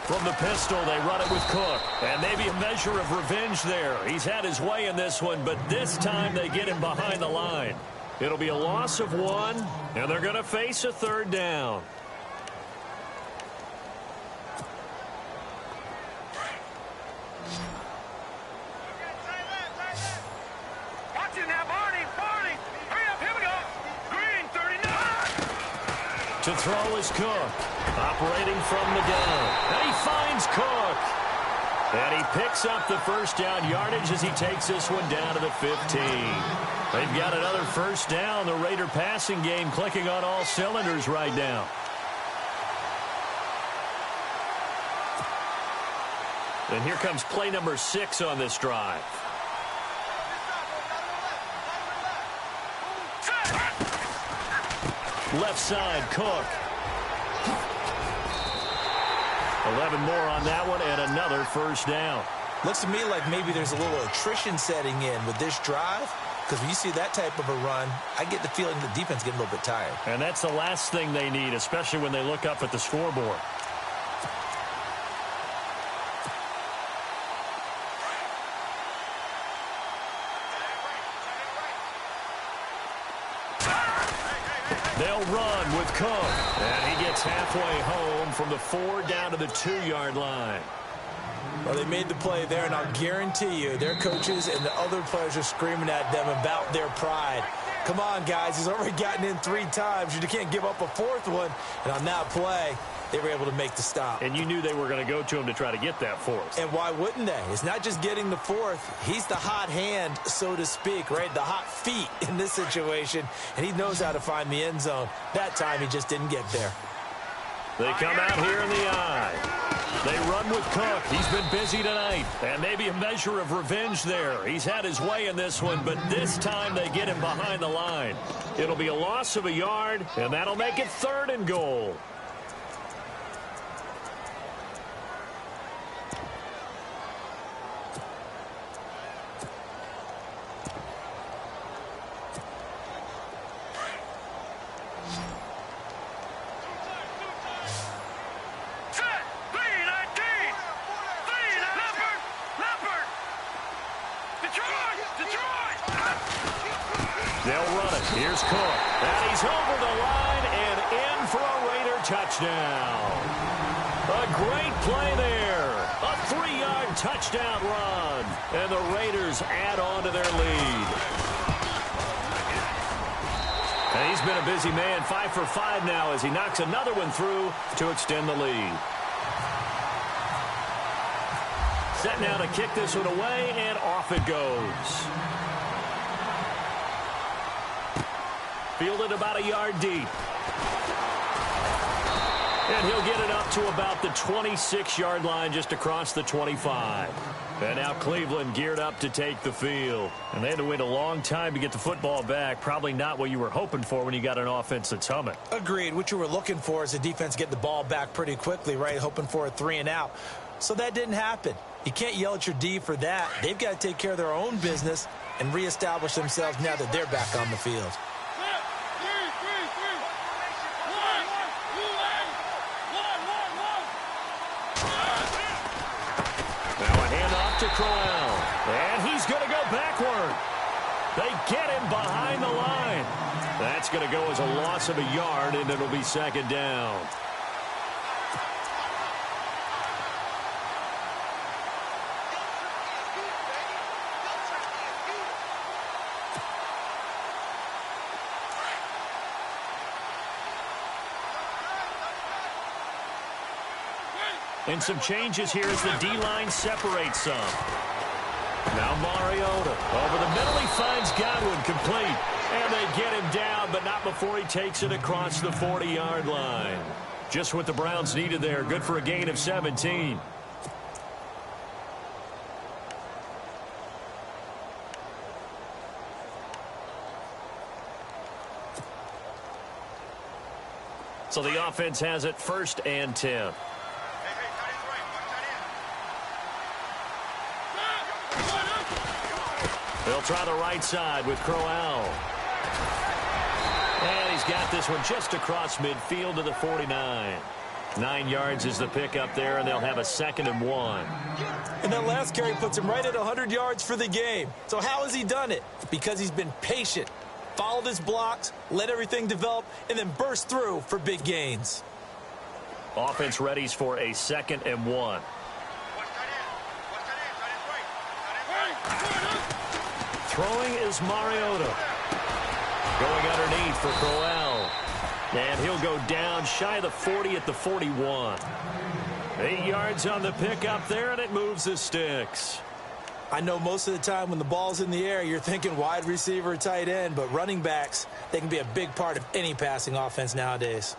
From the pistol, they run it with Cook. And maybe a measure of revenge there. He's had his way in this one, but this time they get him behind the line. It'll be a loss of 1, and they're going to face a third down. To throw is Cook, operating from the gun. And he finds Cook. And he picks up the first down yardage as he takes this one down to the 15. They've got another first down. The Raider passing game clicking on all cylinders right now. And here comes play number 6 on this drive. Left side, Cook. 11 more on that one, and another first down. Looks to me like maybe there's a little attrition setting in with this drive, because when you see that type of a run, I get the feeling the defense getting a little bit tired. And that's the last thing they need, especially when they look up at the scoreboard. They'll run with Cook. And he gets halfway home from the 4 down to the 2-yard line. Well, they made the play there, and I'll guarantee you their coaches and the other players are screaming at them about their pride. Come on, guys. He's already gotten in 3 times. You can't give up a 4th one. And on that play, they were able to make the stop. And you knew they were going to go to him to try to get that 4th. And why wouldn't they? It's not just getting the 4th. He's the hot hand, so to speak, right? The hot feet in this situation. And he knows how to find the end zone. That time, he just didn't get there. They come out here in the eye. They run with Cook. He's been busy tonight. And maybe a measure of revenge there. He's had his way in this one, but this time they get him behind the line. It'll be a loss of a yard, and that'll make it 3rd and goal. They'll run it. Here's Cook. And he's over the line and in for a Raider touchdown. A great play there. A 3-yard touchdown run. And the Raiders add on to their lead. And he's been a busy man. 5 for 5 now as he knocks another one through to extend the lead. Set now to kick this one away, and off it goes. Fielded about a yard deep. And he'll get it up to about the 26-yard line just across the 25. And now Cleveland geared up to take the field. And they had to wait a long time to get the football back. Probably not what you were hoping for when you got an offense that's humming. Agreed. What you were looking for is the defense get the ball back pretty quickly, right? Hoping for a 3-and-out. So that didn't happen. You can't yell at your D for that. They've got to take care of their own business and reestablish themselves now that they're back on the field. Now a handoff to Crowell. And he's going to go backward. They get him behind the line. That's going to go as a loss of a yard, and it'll be second down. And some changes here as the D-line separates some. Now Mariota over the middle. He finds Godwin complete. And they get him down, but not before he takes it across the 40-yard line. Just what the Browns needed there. Good for a gain of 17. So the offense has it 1st and 10. They'll try the right side with Crowell. And he's got this one just across midfield to the 49. 9 yards is the pickup there, and they'll have a 2nd and 1. And that last carry puts him right at 100 yards for the game. So how has he done it? Because he's been patient, followed his blocks, let everything develop, and then burst through for big gains. Offense readies for a 2nd and 1. Throwing is Mariota. Going underneath for Crowell. And he'll go down shy of the 40 at the 41. 8 yards on the pickup there, and it moves the sticks. I know most of the time when the ball's in the air, you're thinking wide receiver, tight end, but running backs, they can be a big part of any passing offense nowadays.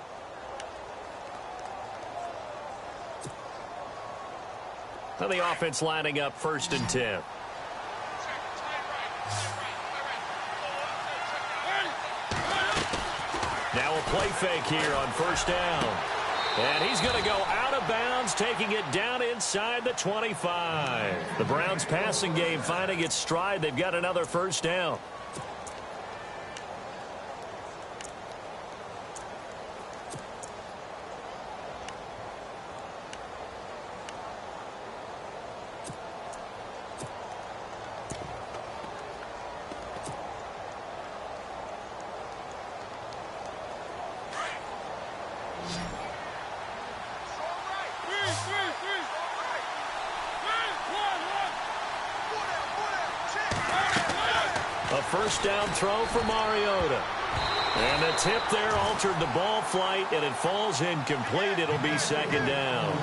Now the offense lining up 1st and 10. Now a play fake here on 1st down. And he's going to go out of bounds, taking it down inside the 25. The Browns passing game finding its stride. They've got another 1st down. A 1st down throw for Mariota. And the tip there altered the ball flight, and it falls incomplete. It'll be 2nd down.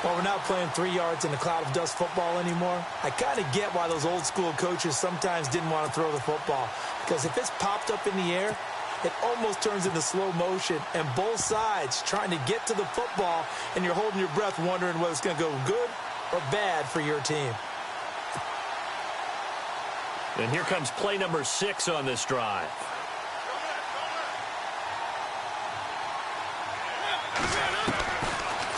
Well, we're not playing 3 yards in a cloud of dust football anymore. I kind of get why those old school coaches sometimes didn't want to throw the football. Because if it's popped up in the air, it almost turns into slow motion, and both sides trying to get to the football, and you're holding your breath wondering whether it's going to go good or bad for your team. And here comes play number 6 on this drive.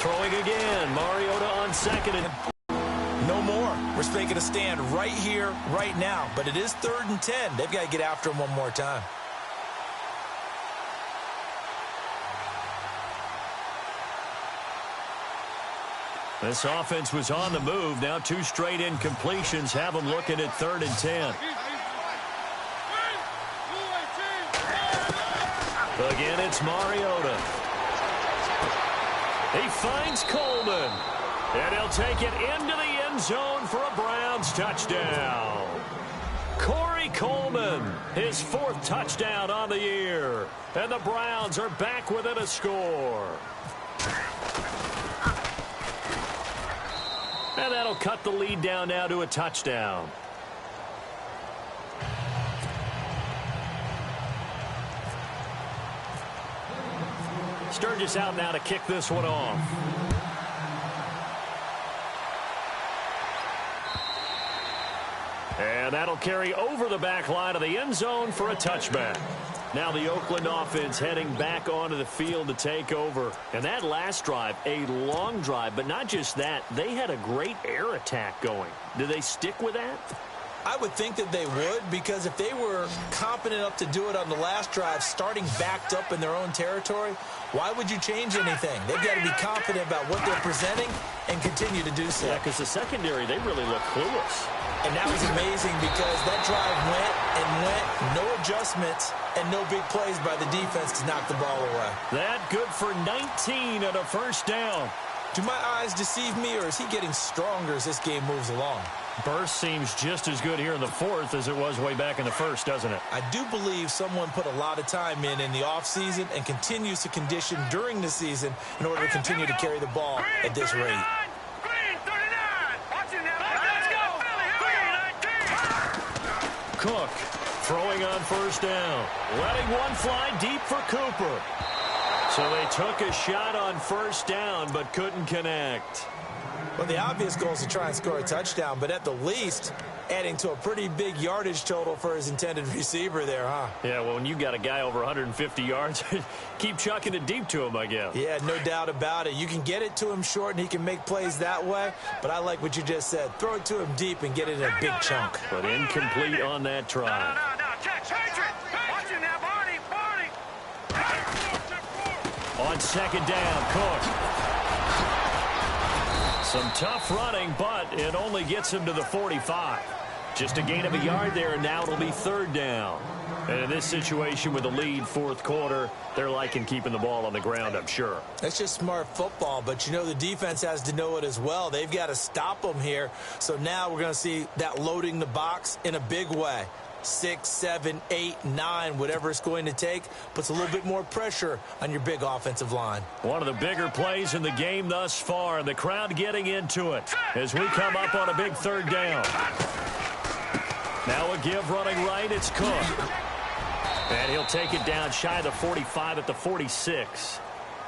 Throwing again. Mariota on 2nd and... No more. We're making a stand right here, right now. But it is 3rd and 10. They've got to get after him one more time. This offense was on the move. Now 2 straight incompletions have them looking at 3rd and 10. Again, it's Mariota. He finds Coleman. And he'll take it into the end zone for a Browns touchdown. Corey Coleman, his 4th touchdown on the year. And the Browns are back within a score. And that'll cut the lead down now to a touchdown. Sturgis out now to kick this one off. And that'll carry over the back line of the end zone for a touchback. Now the Oakland offense heading back onto the field to take over. And that last drive, a long drive, but not just that. They had a great air attack going. Do they stick with that? I would think that they would, because if they were competent enough to do it on the last drive, starting backed up in their own territory, why would you change anything? They've got to be confident about what they're presenting and continue to do so. Yeah, because the secondary, they really look clueless. And that was amazing because that drive went, no adjustments, and no big plays by the defense to knock the ball away. That good for 19 and a first down. Do my eyes deceive me, or is he getting stronger as this game moves along? Burst seems just as good here in the fourth as it was way back in the first, doesn't it? I do believe someone put a lot of time in the offseason and continues to condition during the season in order to continue to carry the ball at this rate. Cook throwing on first down, letting one fly deep for Cooper. So they took a shot on first down but couldn't connect. Well, the obvious goal is to try and score a touchdown, but at the least, adding to a pretty big yardage total for his intended receiver there, huh? Yeah, well, when you got a guy over 150 yards, keep chucking it deep to him, I guess. Yeah, no doubt about it. You can get it to him short, and he can make plays that way, but I like what you just said. Throw it to him deep and get it in a big chunk. But incomplete on that try. No. Check. Watch it now, Barney. On second down, Cook. Some tough running, but it only gets him to the 45. Just a gain of a yard there, and now it'll be third down. And in this situation with the lead fourth quarter, they're liking keeping the ball on the ground, I'm sure. That's just smart football, but you know the defense has to know it as well. They've got to stop them here. So now we're going to see that loading the box in a big way. 6, 7, 8, 9, whatever it's going to take, puts a little bit more pressure on your big offensive line. One of the bigger plays in the game thus far, and the crowd getting into it as we come up on a big third down. Now a give running right, it's Cook. And he'll take it down shy of the 45 at the 46.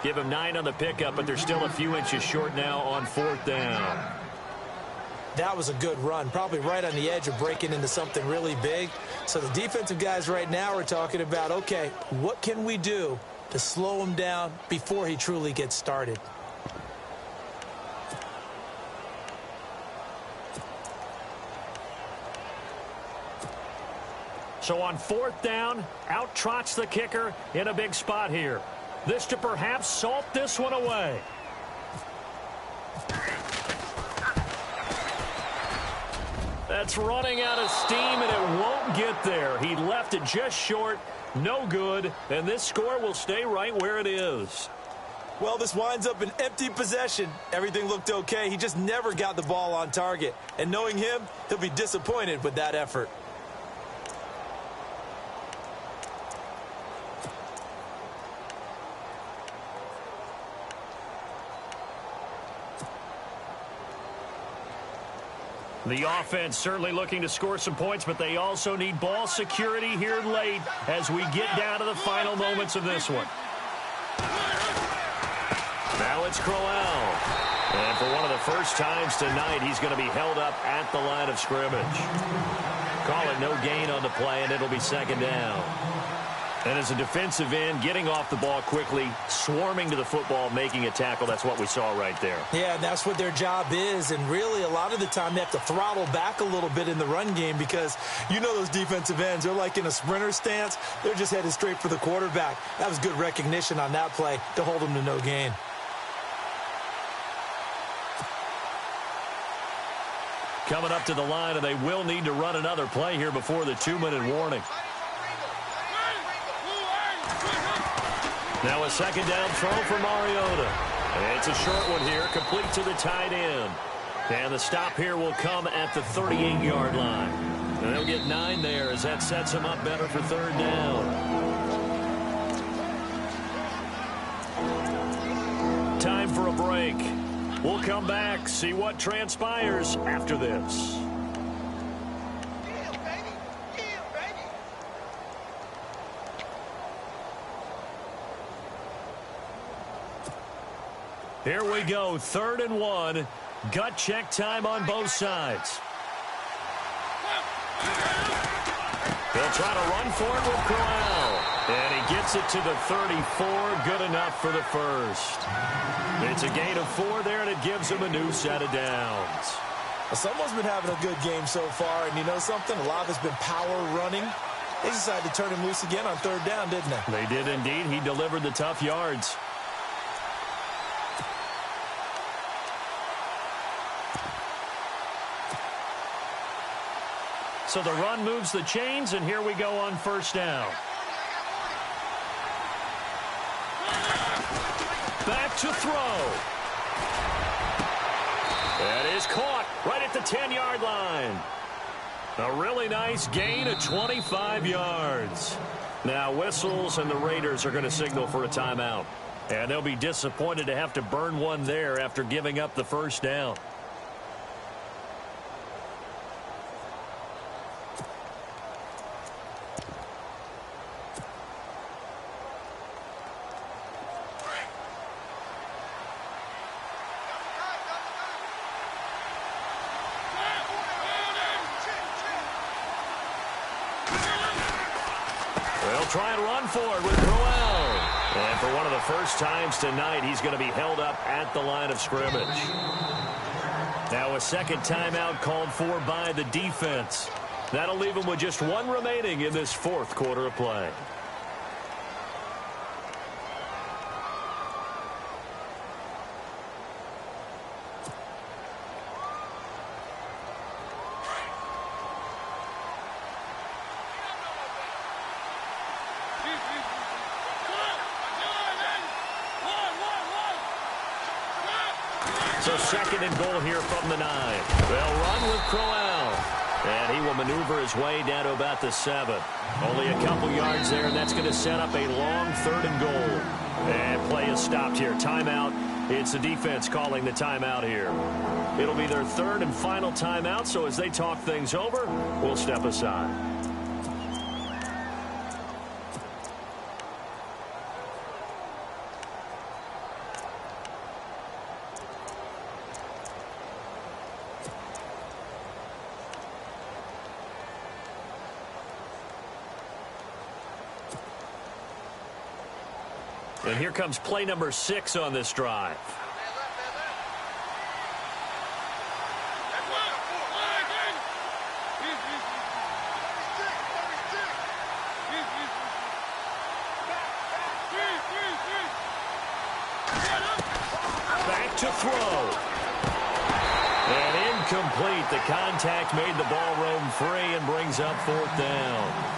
Give him 9 on the pickup, but they're still a few inches short now on fourth down. That was a good run, probably right on the edge of breaking into something really big. So the defensive guys right now are talking about, okay, what can we do to slow him down before he truly gets started? So on fourth down, out trots the kicker in a big spot here. This to perhaps salt this one away. That's running out of steam, and it won't get there. He left it just short, no good, and this score will stay right where it is. Well, this winds up an empty possession. Everything looked okay. He just never got the ball on target. And knowing him, he'll be disappointed with that effort. The offense certainly looking to score some points, but they also need ball security here late as we get down to the final moments of this one. Now it's Crowell. And for one of the first times tonight, he's going to be held up at the line of scrimmage. Call it no gain on the play, and it'll be second down. And as a defensive end, getting off the ball quickly, swarming to the football, making a tackle, that's what we saw right there. Yeah, and that's what their job is. And really, a lot of the time, they have to throttle back a little bit in the run game because you know those defensive ends, they're like in a sprinter stance. They're just headed straight for the quarterback. That was good recognition on that play to hold them to no gain. Coming up to the line, and they will need to run another play here before the 2-minute warning. Now a second down throw for Mariota. It's a short one here, complete to the tight end. And the stop here will come at the 38-yard line. And they'll get 9 there as that sets them up better for third down. Time for a break. We'll come back, see what transpires after this. Here we go, 3rd and 1. Gut check time on both sides. They'll try to run for it with Crowell. And he gets it to the 34, good enough for the first. It's a gain of 4 there, and it gives him a new set of downs. Well, someone's been having a good game so far, and you know something? A lot of it's been power running. They decided to turn him loose again on 3rd down, didn't they? They did indeed. He delivered the tough yards. So the run moves the chains, and here we go on first down. Back to throw. That is caught right at the 10-yard line. A really nice gain of 25 yards. Now whistles, and the Raiders are going to signal for a timeout. And they'll be disappointed to have to burn one there after giving up the first down. They'll try and run for it with Crowell. And for one of the first times tonight, he's going to be held up at the line of scrimmage. Now a second timeout called for by the defense. That'll leave him with just one remaining in this fourth quarter of play. So second and goal here from the 9. They'll run with Crowell. And he will maneuver his way down to about the 7. Only a couple yards there, and that's going to set up a long third and goal. And play is stopped here. Timeout. It's the defense calling the timeout here. It'll be their third and final timeout, so as they talk things over, we'll step aside. And here comes play number 6 on this drive. Back to throw. And incomplete. The contact made the ball roam free and brings up fourth down.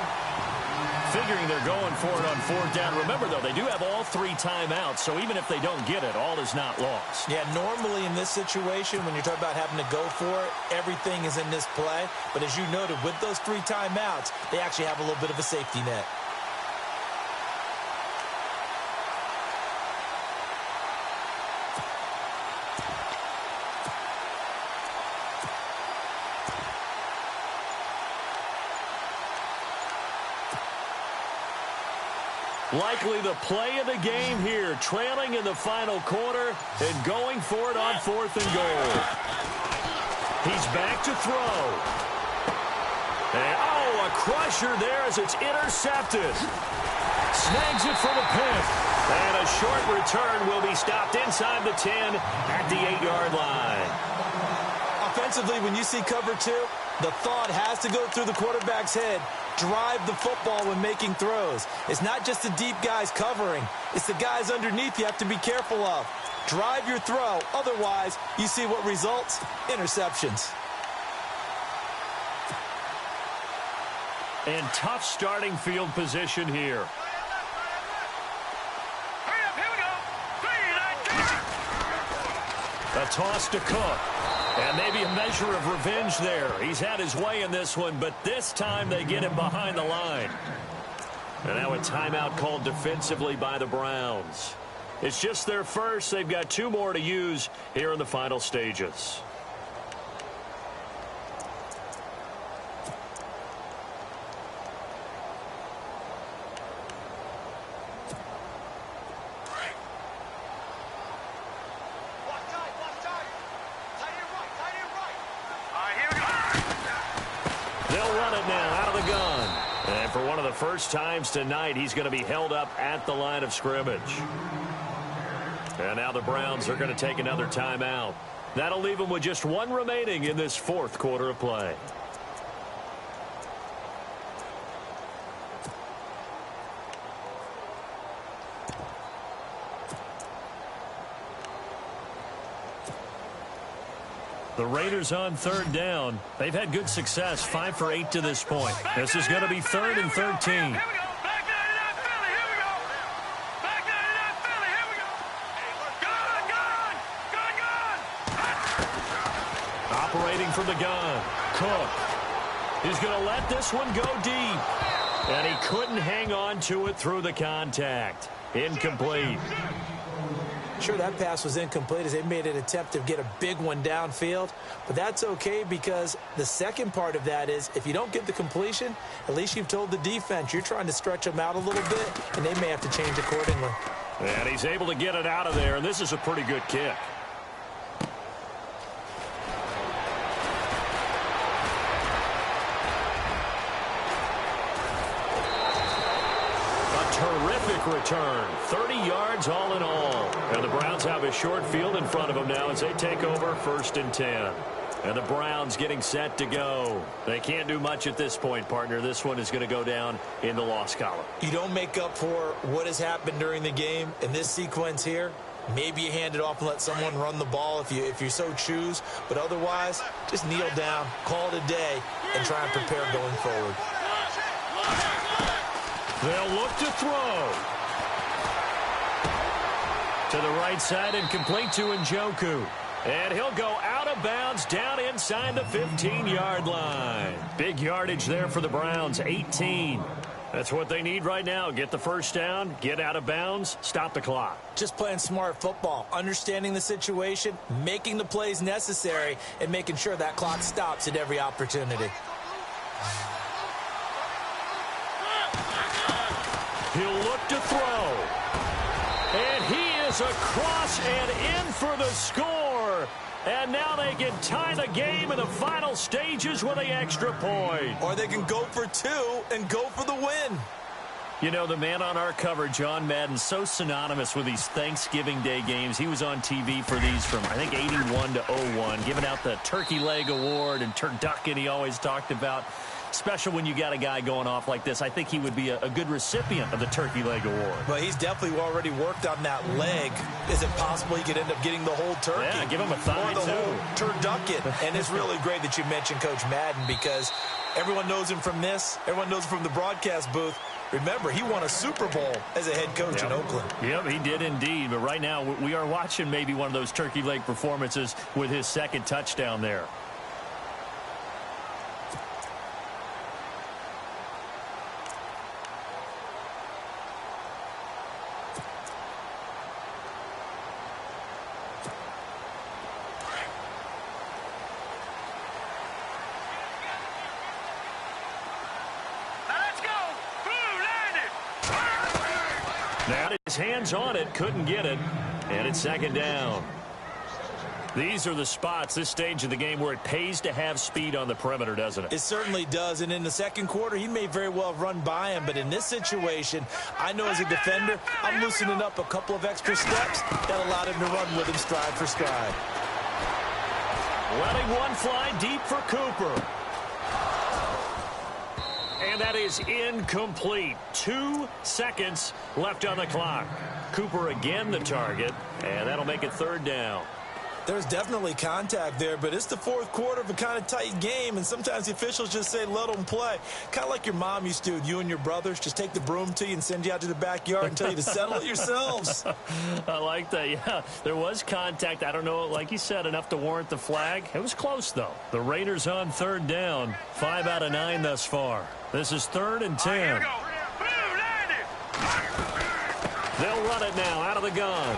Figuring they're going for it on fourth down. Remember, though, they do have all 3 timeouts, so even if they don't get it, all is not lost. Yeah, normally in this situation, when you're talking about having to go for it, everything is in this play. But as you noted, with those 3 timeouts, they actually have a little bit of a safety net. Likely the play of the game here, trailing in the final quarter and going for it on fourth and goal. He's back to throw. And, oh, a crusher there as it's intercepted. Snags it for the pick. And a short return will be stopped inside the 10 at the 8-yard line. Offensively, when you see cover 2, the thought has to go through the quarterback's head. Drive the football when making throws. It's not just the deep guys covering. It's the guys underneath you have to be careful of. Drive your throw. Otherwise, you see what results? Interceptions. And tough starting field position here. A toss to Cook. And maybe a measure of revenge there. He's had his way in this one, but this time they get him behind the line. And now a timeout called defensively by the Browns. It's just their first. They've got 2 more to use here in the final stages. First times tonight, he's going to be held up at the line of scrimmage. And now the Browns are going to take another timeout. That'll leave them with just 1 remaining in this fourth quarter of play. The Raiders on third down. They've had good success, 5 for 8 to this point. This is going to be 3rd and 13. Operating from the gun, Cook. He's going to let this one go deep. And he couldn't hang on to it through the contact. Incomplete. Sure, that pass was incomplete as they made an attempt to get a big one downfield. But that's okay because the second part of that is if you don't get the completion, at least you've told the defense you're trying to stretch them out a little bit, and they may have to change accordingly. And he's able to get it out of there, and this is a pretty good kick. Terrific return. 30 yards all in all. And the Browns have a short field in front of them now as they take over 1st and 10. And the Browns getting set to go. They can't do much at this point, partner. This one is going to go down in the loss column. You don't make up for what has happened during the game in this sequence here. Maybe you hand it off and let someone run the ball if you so choose. But otherwise, just kneel down, call it a day, and try and prepare going forward. They'll look to throw. To the right side and complete to Njoku. And he'll go out of bounds down inside the 15-yard line. Big yardage there for the Browns, 18. That's what they need right now. Get the first down, get out of bounds, stop the clock. Just playing smart football, understanding the situation, making the plays necessary, and making sure that clock stops at every opportunity. He'll look to throw. And he is across and in for the score. And now they can tie the game in the final stages with an extra point. Or they can go for 2 and go for the win. You know, the man on our cover, John Madden, so synonymous with these Thanksgiving Day games. He was on TV for these from, I think, 81 to 01, giving out the Turkey Leg Award and turducken he always talked about. Special when you got a guy going off like this. I think he would be a good recipient of the Turkey Leg Award. Well, he's definitely already worked on that leg. Is it possible he could end up getting the whole turkey? Yeah, give him a thigh, or the too. whole turducken. And it's really great that you mentioned Coach Madden because everyone knows him from this. Everyone knows him from the broadcast booth. Remember, he won a Super Bowl as a head coach in Oakland. Yep, he did indeed. But right now, we are watching maybe one of those turkey leg performances with his second touchdown there. Now his hands on it, couldn't get it, and it's 2nd down. These are the spots, this stage of the game, where it pays to have speed on the perimeter, doesn't it? It certainly does, and in the second quarter, he may very well run by him, but in this situation, I know as a defender, I'm loosening up a couple of extra steps that allowed him to run with him stride for stride. Letting one fly deep for Cooper. And that is incomplete. 2 seconds left on the clock. Cooper again the target, and that'll make it 3rd down. There's definitely contact there, but it's the 4th quarter of a kind of tight game, and sometimes the officials just say, let them play. Kind of like your mom used to, you and your brothers, just take the broom to you and send you out to the backyard and tell you to settle it yourselves. I like that, yeah. There was contact. I don't know, like you said, enough to warrant the flag. It was close, though. The Raiders on 3rd down. 5 out of 9 thus far. This is 3rd and 10. Here we go. They'll run it now out of the gun.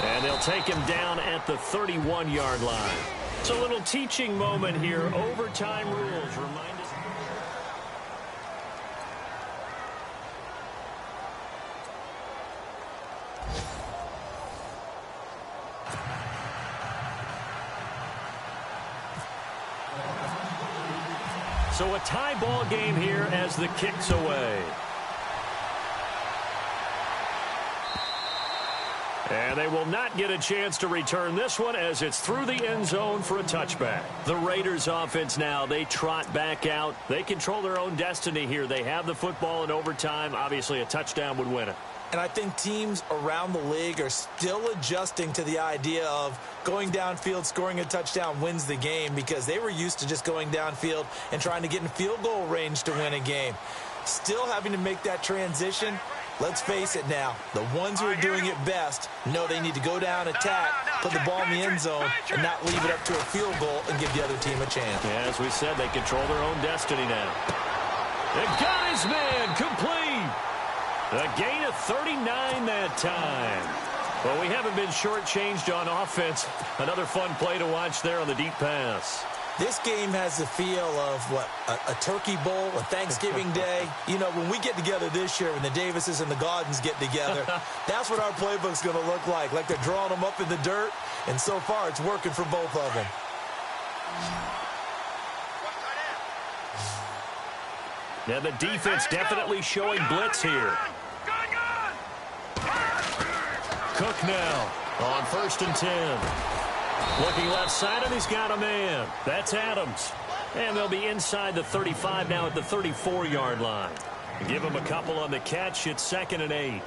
And they'll take him down at the 31-yard line. It's a little teaching moment here. Overtime rules remind us. So a tie ball game here as the kick's away. And they will not get a chance to return this one as it's through the end zone for a touchback. The Raiders offense now, they trot back out. They control their own destiny here. They have the football in overtime. Obviously, a touchdown would win it. And I think teams around the league are still adjusting to the idea of going downfield, scoring a touchdown wins the game, because they were used to just going downfield and trying to get in field goal range to win a game. Still having to make that transition. Let's face it now, the ones who are doing it best know they need to go down, attack, put the ball in the end zone, and not leave it up to a field goal and give the other team a chance. Yeah, as we said, they control their own destiny now. They got his man complete. A gain of 39 that time. Well, we haven't been shortchanged on offense. Another fun play to watch there on the deep pass. This game has the feel of, what, a turkey bowl, a Thanksgiving day. You know, when we get together this year, when the Davises and the Gaudens get together, that's what our playbook's going to look like they're drawing them up in the dirt, and so far it's working for both of them. Yeah, the defense definitely showing blitz here. Cook now on 1st and 10. Looking left side, and he's got a man. That's Adams. And they'll be inside the 35 now at the 34-yard line. Give him a couple on the catch. It's 2nd and 8.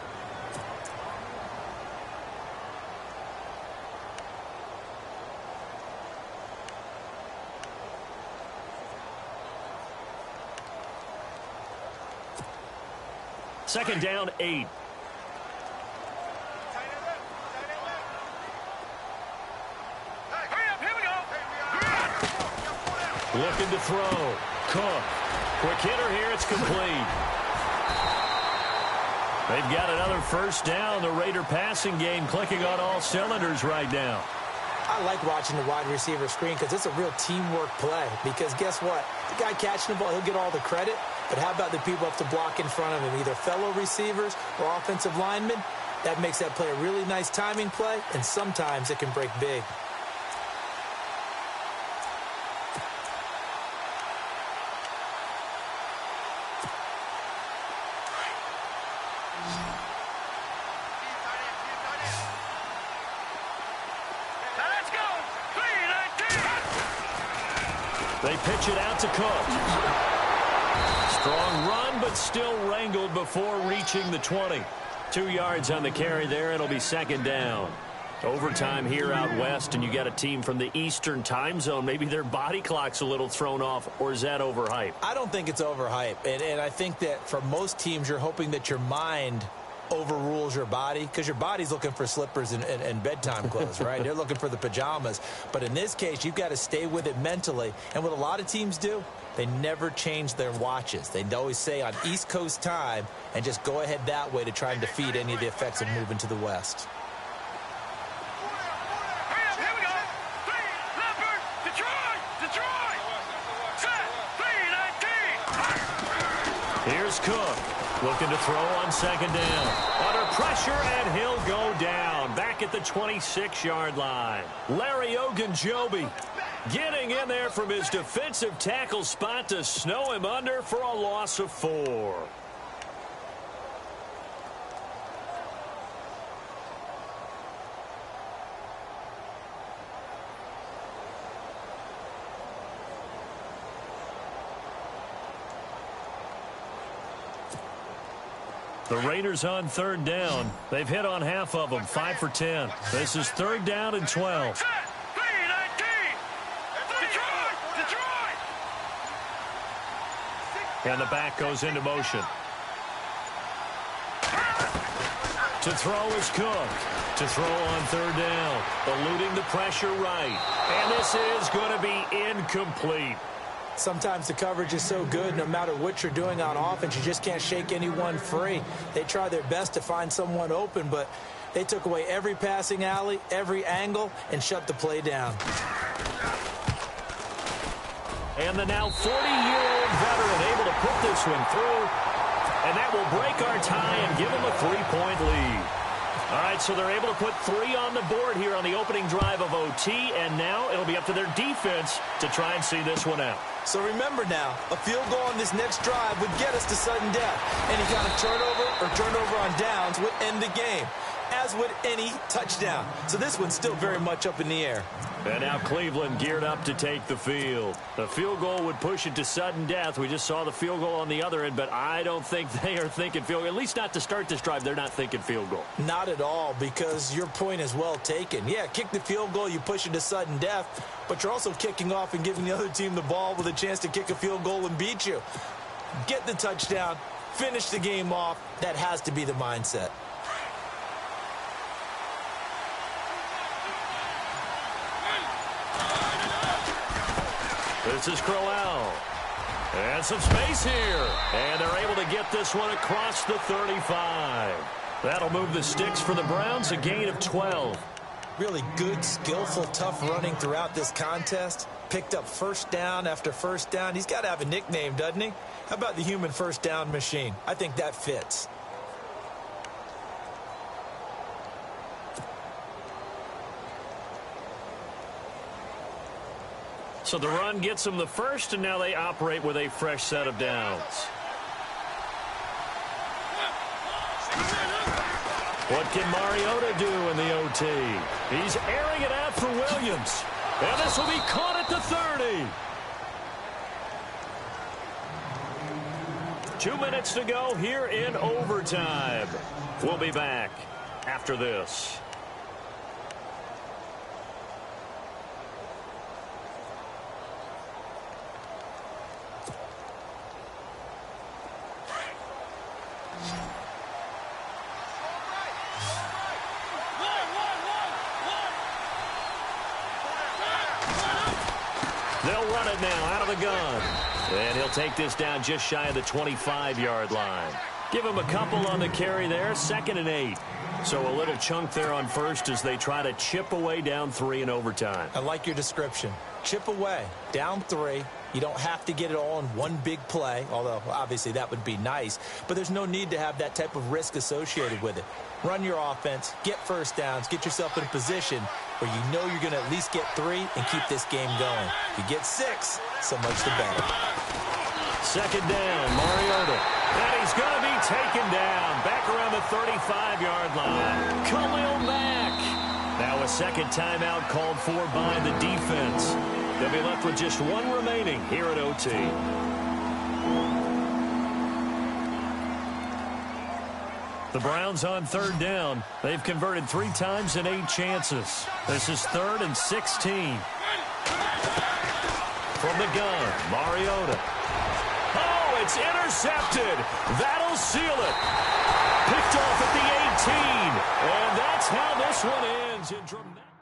Second down, 8. Looking to throw. Cook. Quick hitter here. It's complete. They've got another first down. The Raider passing game clicking on all cylinders right now. I like watching the wide receiver screen because it's a real teamwork play. Because guess what? The guy catching the ball, he'll get all the credit. But how about the people have to block in front of him, either fellow receivers or offensive linemen? That makes that play a really nice timing play, and sometimes it can break big. They pitch it out to Cook. Strong run, but still wrangled before reaching the 20. 2 yards on the carry there. It'll be 2nd down. Overtime here out west, and you got a team from the Eastern time zone. Maybe their body clock's a little thrown off, or is that overhyped? I don't think it's overhyped. And I think that for most teams, you're hoping that your mind overrules your body, because your body's looking for slippers and bedtime clothes, right? They're looking for the pajamas. But in this case, you've got to stay with it mentally. And what a lot of teams do, they never change their watches. They always say on East Coast time and just go ahead that way to try and defeat any of the effects of moving to the West. Here's Cook. Looking to throw on 2nd down. Under pressure, and he'll go down. Back at the 26-yard line. Larry Ogunjobi getting in there from his defensive tackle spot to snow him under for a loss of 4. The Raiders on 3rd down. They've hit on half of them, 5 for 10. This is 3rd down and 12. And the back goes into motion. To throw is Cook. To throw on 3rd down. Eluding the pressure right. And this is going to be incomplete. Sometimes the coverage is so good, no matter what you're doing on offense, you just can't shake anyone free. They try their best to find someone open, but they took away every passing alley, every angle, and shut the play down. And the now 40-year-old veteran able to put this one through, and that will break our tie and give them a 3-point lead. All right, so they're able to put 3 on the board here on the opening drive of OT, and now it'll be up to their defense to try and see this one out. So remember now, a field goal on this next drive would get us to sudden death. Any kind of turnover or turnover on downs would end the game. as would any touchdown. So this one's still very much up in the air. And now Cleveland geared up to take the field. The field goal would push it to sudden death. We just saw the field goal on the other end, but I don't think they are thinking field goal. At least not to start this drive. They're not thinking field goal. Not at all, because your point is well taken. Yeah, kick the field goal, you push it to sudden death, but you're also kicking off and giving the other team the ball with a chance to kick a field goal and beat you. Get the touchdown, finish the game off. That has to be the mindset. This is Crowell. And some space here. And they're able to get this one across the 35. That'll move the sticks for the Browns, a gain of 12. Really good, skillful, tough running throughout this contest. Picked up first down after first down. He's got to have a nickname, doesn't he? How about the human first down machine? I think that fits. So the run gets them the first, and now they operate with a fresh set of downs. What can Mariota do in the OT? He's airing it out for Williams. And this will be caught at the 30. 2 minutes to go here in overtime. We'll be back after this. They'll run it now out of the gun. And he'll take this down just shy of the 25-yard line. Give him a couple on the carry there, 2nd and 8. So a little chunk there on first as they try to chip away down 3 in overtime. I like your description. Chip away, down 3. You don't have to get it all in one big play, although obviously that would be nice. But there's no need to have that type of risk associated with it. Run your offense, get first downs, get yourself in a position where you know you're going to at least get 3 and keep this game going. If you get 6, so much the better. 2nd down, Mariota. And he's going to be taken down. Back around the 35-yard line. Khalil Mack. Now a second timeout called for by the defense. They'll be left with just 1 remaining here at OT. The Browns on 3rd down. They've converted 3 times in 8 chances. This is 3rd and 16. From the gun, Mariota. Oh, it's intercepted. That'll seal it. Picked off at the 18. And that's how this one ends in dramatic.